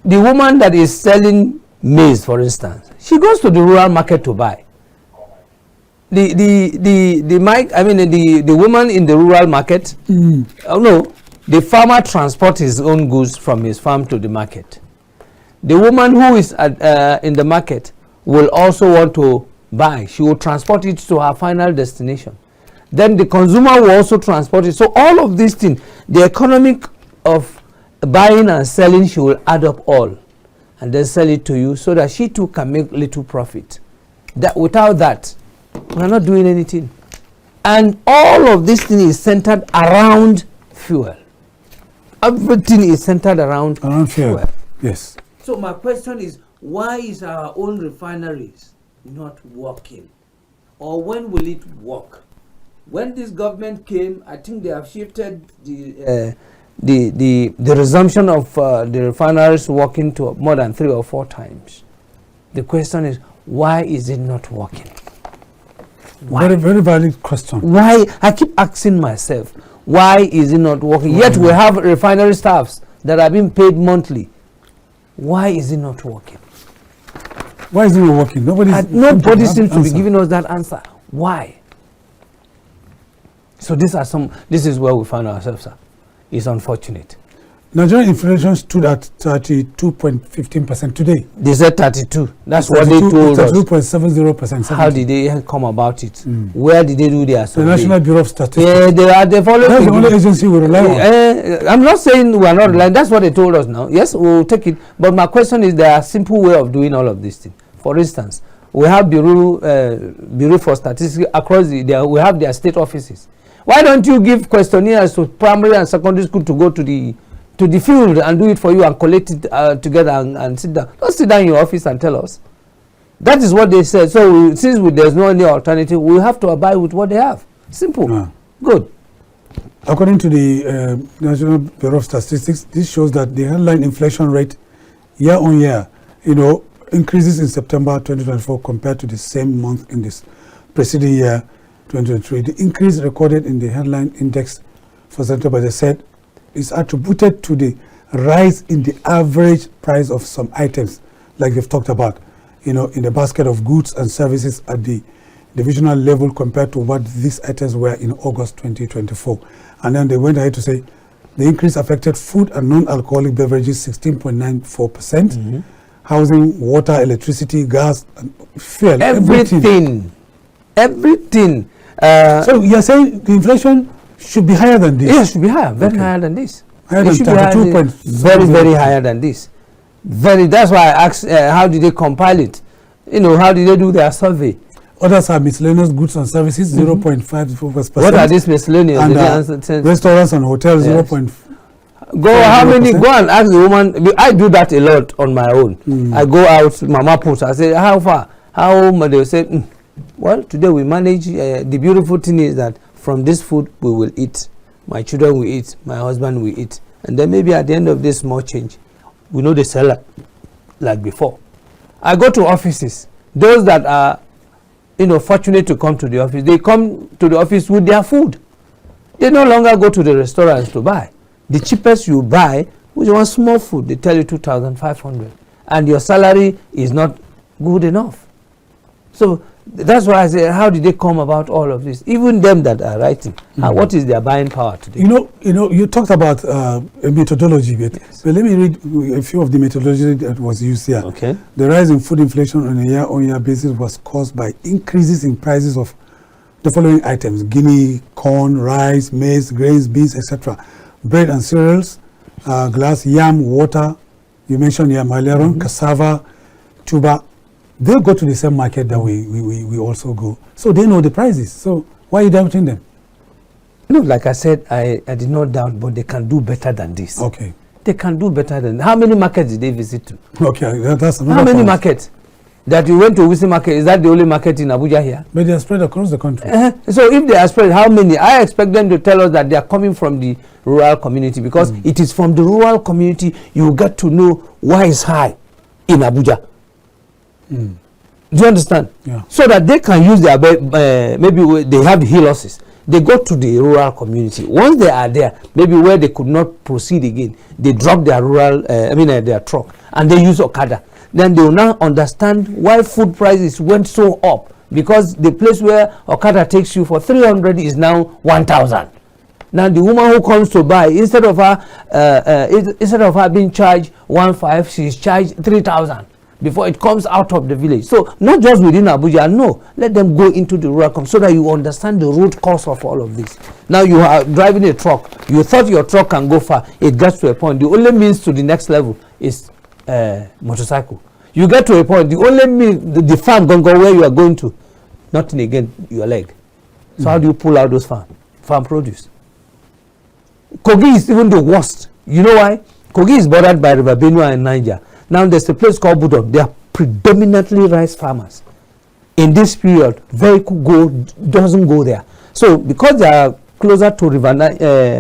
the woman that is selling maize, for instance, she goes to the rural market to buy. the woman in the rural market, oh no, the farmer transports his own goods from his farm to the market. The woman who is in the market will also want to buy. She will transport it to her final destination. Then the consumer will also transport it. So all of these things, the economic of buying and selling, she will add up all and then sell it to you so that she too can make little profit. That without that, we are not doing anything. And all of this thing is centered around fuel. Everything is centered around fuel. Yes. So my question is, why is our own refineries not working? Or when will it work? When this government came, I think they have shifted the resumption of the refineries working to more than 3 or 4 times. The question is, why is it not working? Why? Very, very valid question. Why? I keep asking myself, why is it not working? Yet we have refinery staffs that are being paid monthly. Why is it not working? Why is it not working? Nobody seems to be giving us that answer. Why? So this is where we find ourselves, sir. It's unfortunate. Nigerian inflation stood at 32.15% today. They said 32. That's what they told us. 32.70%. How did they come about it? Where did they do their survey? The National Bureau of Statistics. Yeah, they follow. That's the only agency we rely on. I'm not saying we are not relying. That's what they told us now. Yes, we'll take it. But my question is, there are simple way of doing all of these things. For instance, we have Bureau for Statistics across we have their state offices. Why don't you give questionnaires to primary and secondary school to go to the field and do it for you and collect it together and sit down? Don't sit down in your office and tell us. That is what they said. So since there's no any alternative, we have to abide with what they have. Simple. Good. According to the National Bureau of Statistics, this shows that the headline inflation rate year on year, increases in September 2024 compared to the same month in this preceding year 2023. The increase recorded in the headline index for September, they said, is attributed to the rise in the average price of some items, like they've talked about, in the basket of goods and services at the divisional level compared to what these items were in August 2024. And then they went ahead to say the increase affected food and non-alcoholic beverages 16.94%, housing, water, electricity, gas, and fuel, everything. So you're saying the inflation should be higher than this? Yes, it should be higher, very higher than this. Higher than 32. Very, very higher than this. That's why I asked, how did they compile it? How did they do their survey? Others are miscellaneous goods and services, 0.54%. What are these miscellaneous? And restaurants and hotels, 0. Go and ask the woman. I do that a lot on my own. I go out, mama puts, I say, how far? How much? They say, well, today we manage. The beautiful thing is that from this food we will eat. My children will eat. My husband will eat. And then maybe at the end of this small change, we know the seller like before. I go to offices. Those that are, fortunate to come to the office, they come to the office with their food. They no longer go to the restaurants to buy. The cheapest you buy, which one small food, they tell you 2,500, and your salary is not good enough. So that's why I say, how did they come about all of this? Even them that are writing, what is their buying power today? You talked about a methodology, but let me read a few of the methodology that was used here. Okay. The rise in food inflation on a year-on-year basis was caused by increases in prices of the following items: guinea, corn, rice, maize, grains, beans, etc., bread and cereals, glass, yam, water. You mentioned yam earlier on, cassava, tuber. They go to the same market that we also go. So they know the prices. So why are you doubting them? No, like I said, I did not doubt, but they can do better than this. Okay. They can do better than. How many markets did they visit to? Okay, that's another How many point. markets? That you went to Wisi market, is that the only market in Abuja here? But they are spread across the country. So if they are spread, how many? I expect them to tell us that they are coming from the rural community, because it is from the rural community you get to know why it's high in Abuja. Do you understand? Yeah. So that they can use their, maybe they have the hill horses. They go to the rural community. Once they are there, maybe where they could not proceed again, they drop their rural, their truck, and they use Okada. Then they will now understand why food prices went so up because the place where Okada takes you for 300 is now 1,000. Now the woman who comes to buy, instead of her being charged 1,500, she's charged 3,000 before it comes out of the village. So not just within Abuja, no, let them go into the rural community so that you understand the root cause of all of this. Now you are driving a truck, you thought your truck can go far, it gets to a point, the only means to the next level is motorcycle. You get to a point, the only means, the farm can go where you are going to, nothing again, your leg. So how do you pull out those farm produce? Kogi is even the worst. You know why? Kogi is bordered by River Benue and Niger. Now there's a place called Budon. They are predominantly rice farmers. In this period, vehicle doesn't go there. So because they are closer to River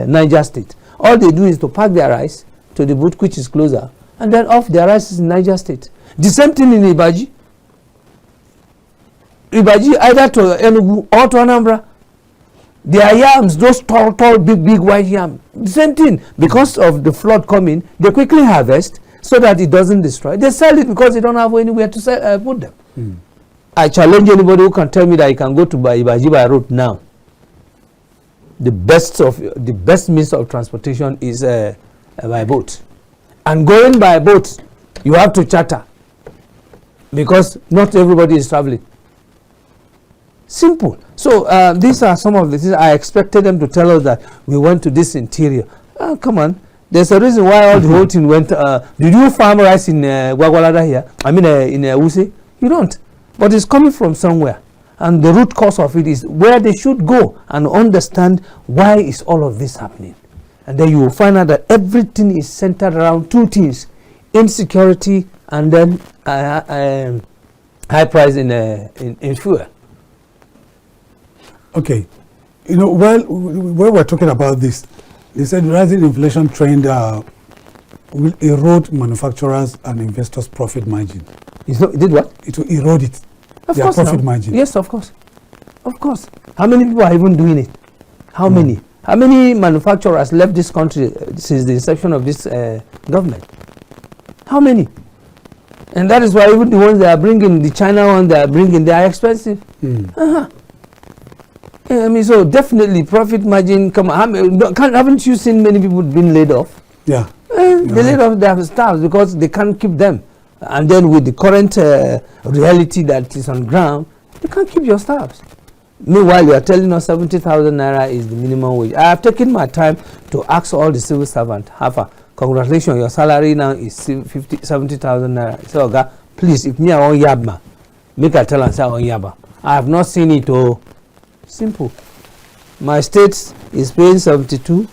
Niger State, all they do is to pack their rice to the boot, which is closer, and then off their rice is in Niger State. The same thing in Ibaji. Ibaji either to Enugu or to Anambra. Their yams, those tall, big white yam. The same thing. Because of the flood coming, they quickly harvest so that it doesn't destroy. They sell it because they don't have anywhere to sell, put them. I challenge anybody who can tell me that you can go to Ibaji by road now. The best means of transportation is by boat. And going by boat, you have to charter because not everybody is traveling. Simple. So these are some of the things. I expected them to tell us that we went to this interior. Come on. There's a reason why all the whole thing went. Did you farm rice in Gwagwalada here? I mean in Wuse? You don't. But it's coming from somewhere. And the root cause of it is where they should go and understand why is all of this happening. And then you will find out that everything is centered around two things. Insecurity and then high price in fuel. Okay, you know, well, when we're talking about this, they said rising inflation trend will erode manufacturers and investors' profit margin. Did what? It will erode it. Their profit margin. Yes, of course. Of course. How many people are even doing it? How many? How many manufacturers left this country since the inception of this government? How many? And that is why even the ones they are bringing, the China ones they are bringing, they are expensive. I mean, so definitely profit margin. Haven't you seen many people being laid off? Yeah. They laid off their staffs because they can't keep them. And then with the current reality that is on ground, you can't keep your staffs. Meanwhile, you are telling us 70,000 naira is the minimum wage. I have taken my time to ask all the civil servants, congratulations, your salary now is 70,000 naira. So, okay, please, if me I want yabma, make a tell and say I want yabba. I have not seen it. Oh, simple. My state is paying 72.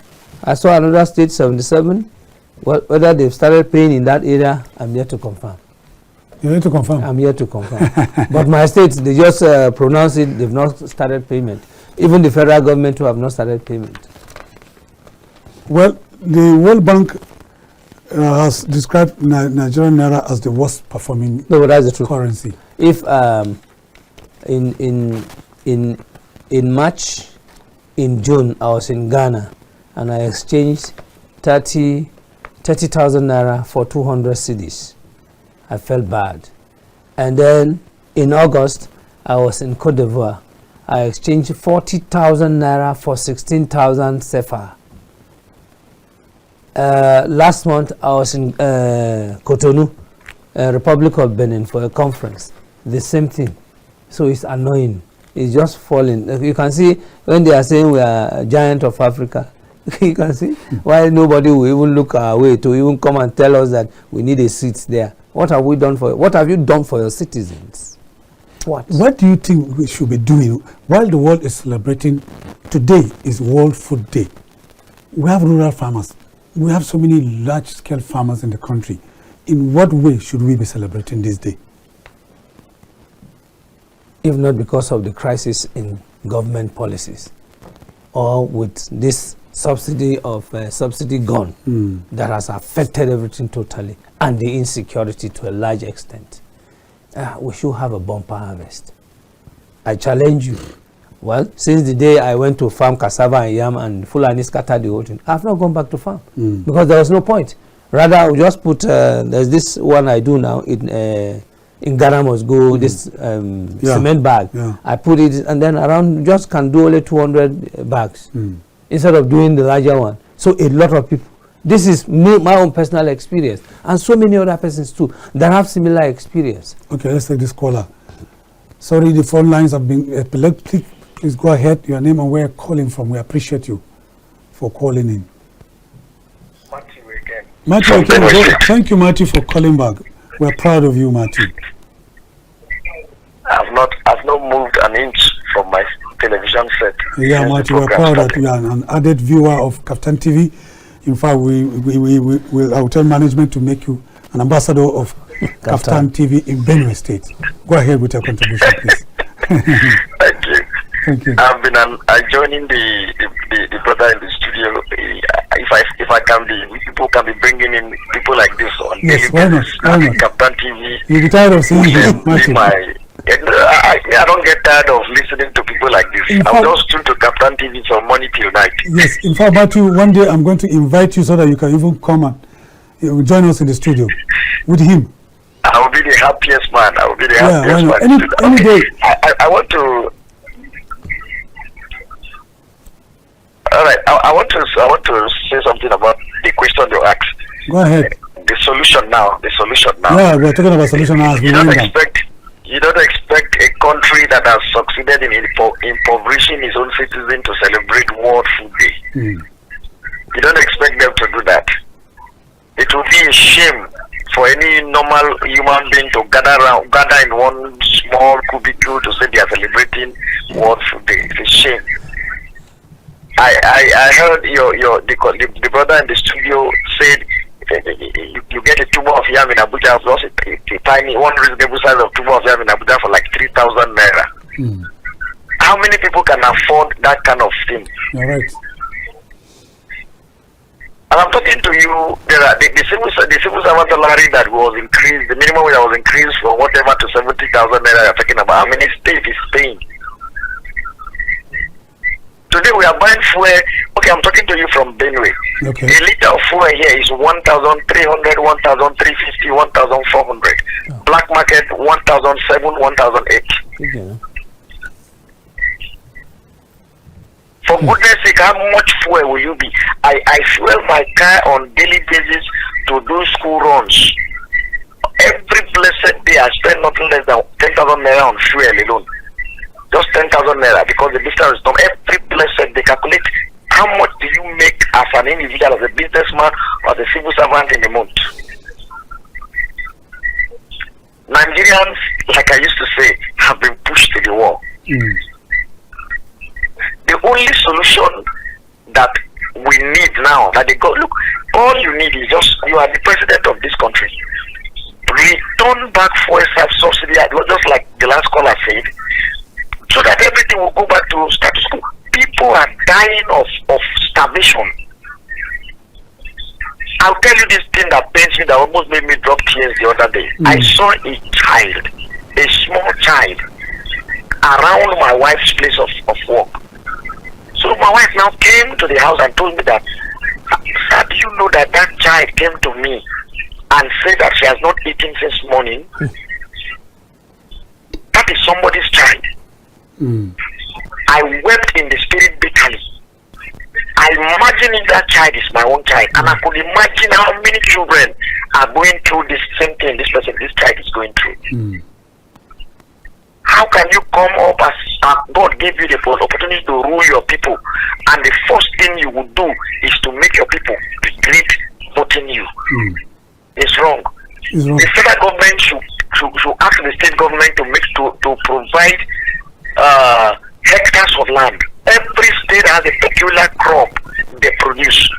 I saw another state 77. Well, whether they've started paying in that area, I'm yet to confirm. You're yet to confirm? I'm yet to confirm. But my state, they just pronounce it, they've not started payment. Even the federal government who have not started payment. Well, the World Bank has described Nigerian naira as the worst performing currency. If in March, in June, I was in Ghana and I exchanged 30,000 naira for 200 cedis. I felt bad. And then in August, I was in Cote d'Ivoire. I exchanged 40,000 naira for 16,000 CFA. Last month, I was in Cotonou, Republic of Benin, for a conference. The same thing. So it's annoying. It's just falling. You can see when they are saying we are a giant of Africa, you can see why nobody will even look our way to even come and tell us that we need a seat there. What have we done for? What have you done for your citizens? What do you think we should be doing while the world is celebrating? Today is World Food Day. We have rural farmers. We have so many large-scale farmers in the country. In what way should we be celebrating this day? If not because of the crisis in government policies, or with this subsidy gone that has affected everything totally, and the insecurity to a large extent, we should have a bumper harvest. I challenge you. Well, since the day I went to farm cassava and yam and Fulani scattered the whole thing, I have not gone back to farm because there was no point. Rather, I will just put, there's this one I do now in in Ghana must go, this cement bag. I put it, and then around just can do only 200 bags instead of doing the larger one. So a lot of people. This is my own personal experience, and so many other persons too that have similar experience. Okay, let's take this caller. Sorry, the phone lines have been epileptic. Please go ahead. Your name and where you're calling from. We appreciate you for calling in. Matthew again. Thank you, Matthew, for calling back. We're proud of you, Matthew. I've not moved an inch from my television set. Yeah, Matthew, we're proud that you are an added viewer of KAFTAN TV. In fact, I will tell management to make you an ambassador of KAFTAN TV in Benue State. Go ahead with your contribution, please. Thank you. Thank you. I've been joining the brother in the studio. If I can be, people can be bringing in people like this on daily basis. KAFTAN TV. You'll be tired of seeing him, Matthew. I don't get tired of listening to people like this. I'm just tuned to KAFTAN TV from morning till night. Yes, in fact, Matthew, one day I'm going to invite you so that you can even come and join us in the studio with him. I will be the happiest man. I will be the happiest man. Any day. I want to. All right. I want to say something about the question you asked. Go ahead. The solution now. Yeah, we're talking about solution now. You don't expect a country that has succeeded in impoverishing its own citizens to celebrate World Food Day. You don't expect them to do that. It would be a shame for any normal human being to gather in one small cubicle to say they are celebrating World Food Day. It's a shame. I heard the brother in the studio said you get a tuber of yam in Abuja, plus a tiny, one reasonable size of tuber of yam in Abuja for like 3,000 naira. How many people can afford that kind of thing? All right. And I'm talking to you, the civil servant salary that was increased, the minimum that was increased from whatever to 70,000 naira you're talking about. How many states is paying? Today we are buying fuel. Okay, I'm talking to you from Benue. Okay. A liter of fuel here is 1,300, 1,350, 1,400. Oh. Black market 1,007, 1,008. Okay. For goodness sake, how much fuel will you be? I fuel my car on daily basis to do school runs. Every blessed day I spend nothing less than 10,000 naira on fuel alone. Just 10,000 naira because the distance is done. Every blessed they calculate how much do you make as an individual, as a businessman, or as a civil servant in a month. Nigerians, like I used to say, have been pushed to the wall. The only solution that we need now, that they go, look, all you need is just, you are the president of this country. Return back fuel subsidy, just like the last caller said, so that everything will go back to status quo. People are dying of starvation. I'll tell you this thing that pains me, that almost made me drop tears the other day. I saw a child, a small child, around my wife's place of work. So my wife now came to the house and told me that, how do you know that that child came to me and said that she has not eaten since morning? That is somebody's child. I wept in the spirit bitterly. I imagine if that child is my own child, and I could imagine how many children are going through this same thing this child is going through. How can you come up as God gave you the opportunity to rule your people, and the first thing you would do is to make your people regret voting you? It's wrong. The federal government should ask the state government to provide hectares of land. Every state has a peculiar crop they produce.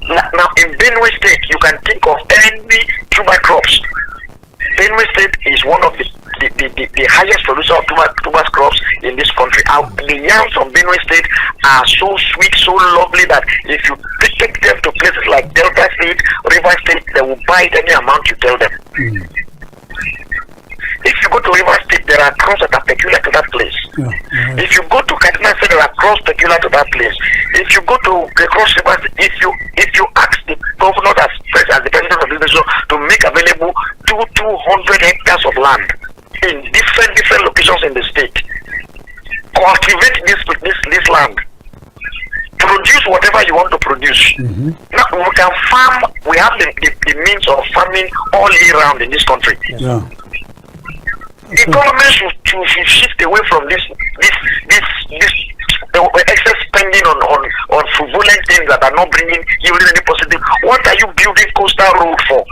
Now in Benue State, you can think of any tuber crops. Benue State is one of the highest producer of tuber crops in this country. The yams from Benue State are so sweet, so lovely that if you take them to places like Delta State, River State, they will buy it any amount you tell them. If you go to River State, there are crops that are peculiar to that place. If you go to Katsina State, there are crops peculiar to that place. If you go to Cross River, if you ask the governor as the president of this nation to make available 200 hectares of land in different locations in the state. Cultivate this land. Produce whatever you want to produce. Now we can farm. We have the means of farming all year round in this country. Yeah. The government should shift away from this excess spending on frivolous things that are not bringing even any positive. What are you building coastal road for?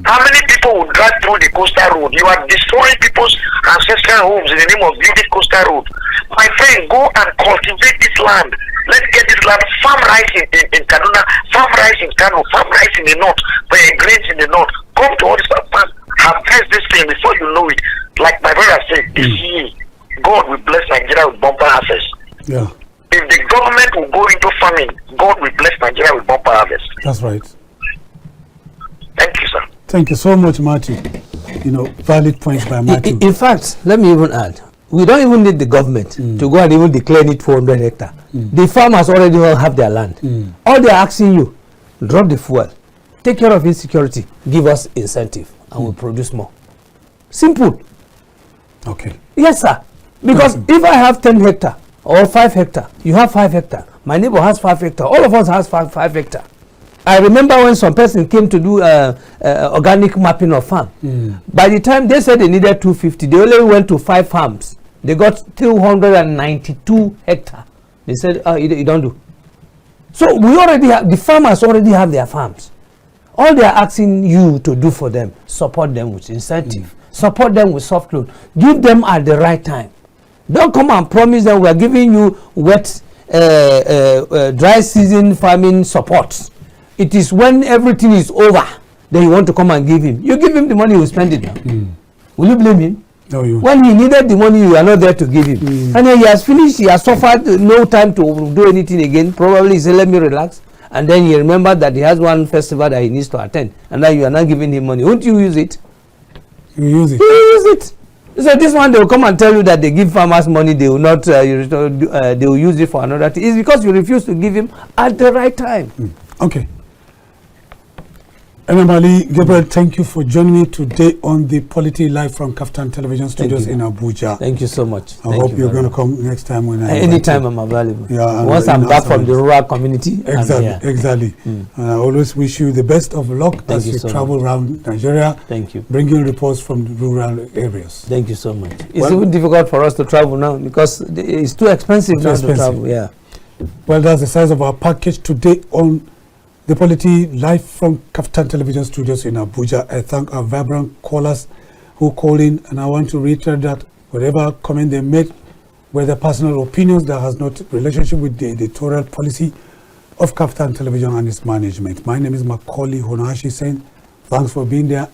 How many people will drive through the coastal road? You are destroying people's ancestral homes in the name of building coastal road. My friend, go and cultivate this land. Let's get this land. Farm rice in Kaduna, farm rice in Kano, farm rice in the north, grains in the north. Come to all this farm, harvest this thing before you know it. Like my brother said, this year, God will bless Nigeria with bumper harvest. Yeah. If the government will go into farming, God will bless Nigeria with bumper harvest. That's right. Thank you, sir. Thank you so much, Marty. You know, valid points by Marty. In fact, let me even add, we don't even need the government to go and even declare it 400 hectares. The farmers already all have their land. All they're asking you, drop the fuel, take care of insecurity, give us incentive, and we'll produce more. Simple. Okay. Yes, sir. Because if I have 10 hectares or 5 hectares, you have 5 hectares, my neighbor has 5 hectares, all of us has 5 hectares. I remember when some person came to do organic mapping of farm. By the time they said they needed 250, they only went to 5 farms. They got 292 hectares. They said, you don't do. So we already have, the farmers already have their farms. All they are asking you to do for them, support them with incentive, support them with soft loan, give them at the right time. Don't come and promise them we are giving you wet, dry season farming support. It is when everything is over that you want to come and give him. You give him the money, he will spend it now. Will you blame him? No, you. When he needed the money, you are not there to give him. And then he has finished, he has suffered, no time to do anything again. Probably he said, let me relax. And then he remembered that he has one festival that he needs to attend. And then you are not giving him money. Won't you use it? You use it. You use it. So this one, they will come and tell you that they give farmers money, they will not, they will use it for another thing. It's because you refuse to give him at the right time. Okay. Enemali, Gabriel, thank you for joining me today on the Polity live from KAFTAN Television Studios in Abuja. Thank you so much. I hope you're going to come next time when I anytime I'm available. Yeah, once I'm back from the rural community. Exactly. And I always wish you the best of luck as you travel around Nigeria. Thank you. Bringing reports from the rural areas. Thank you so much. It's even difficult for us to travel now because it's too expensive now to travel. Yeah. Well, that's the size of our package today on the Polity live from KAFTAN Television Studios in Abuja. I thank our vibrant callers who call in, and I want to reiterate that whatever comment they made were their personal opinions that has not relationship with the editorial policy of KAFTAN Television and its management. My name is Macauley Hunohashi saying thanks for being there.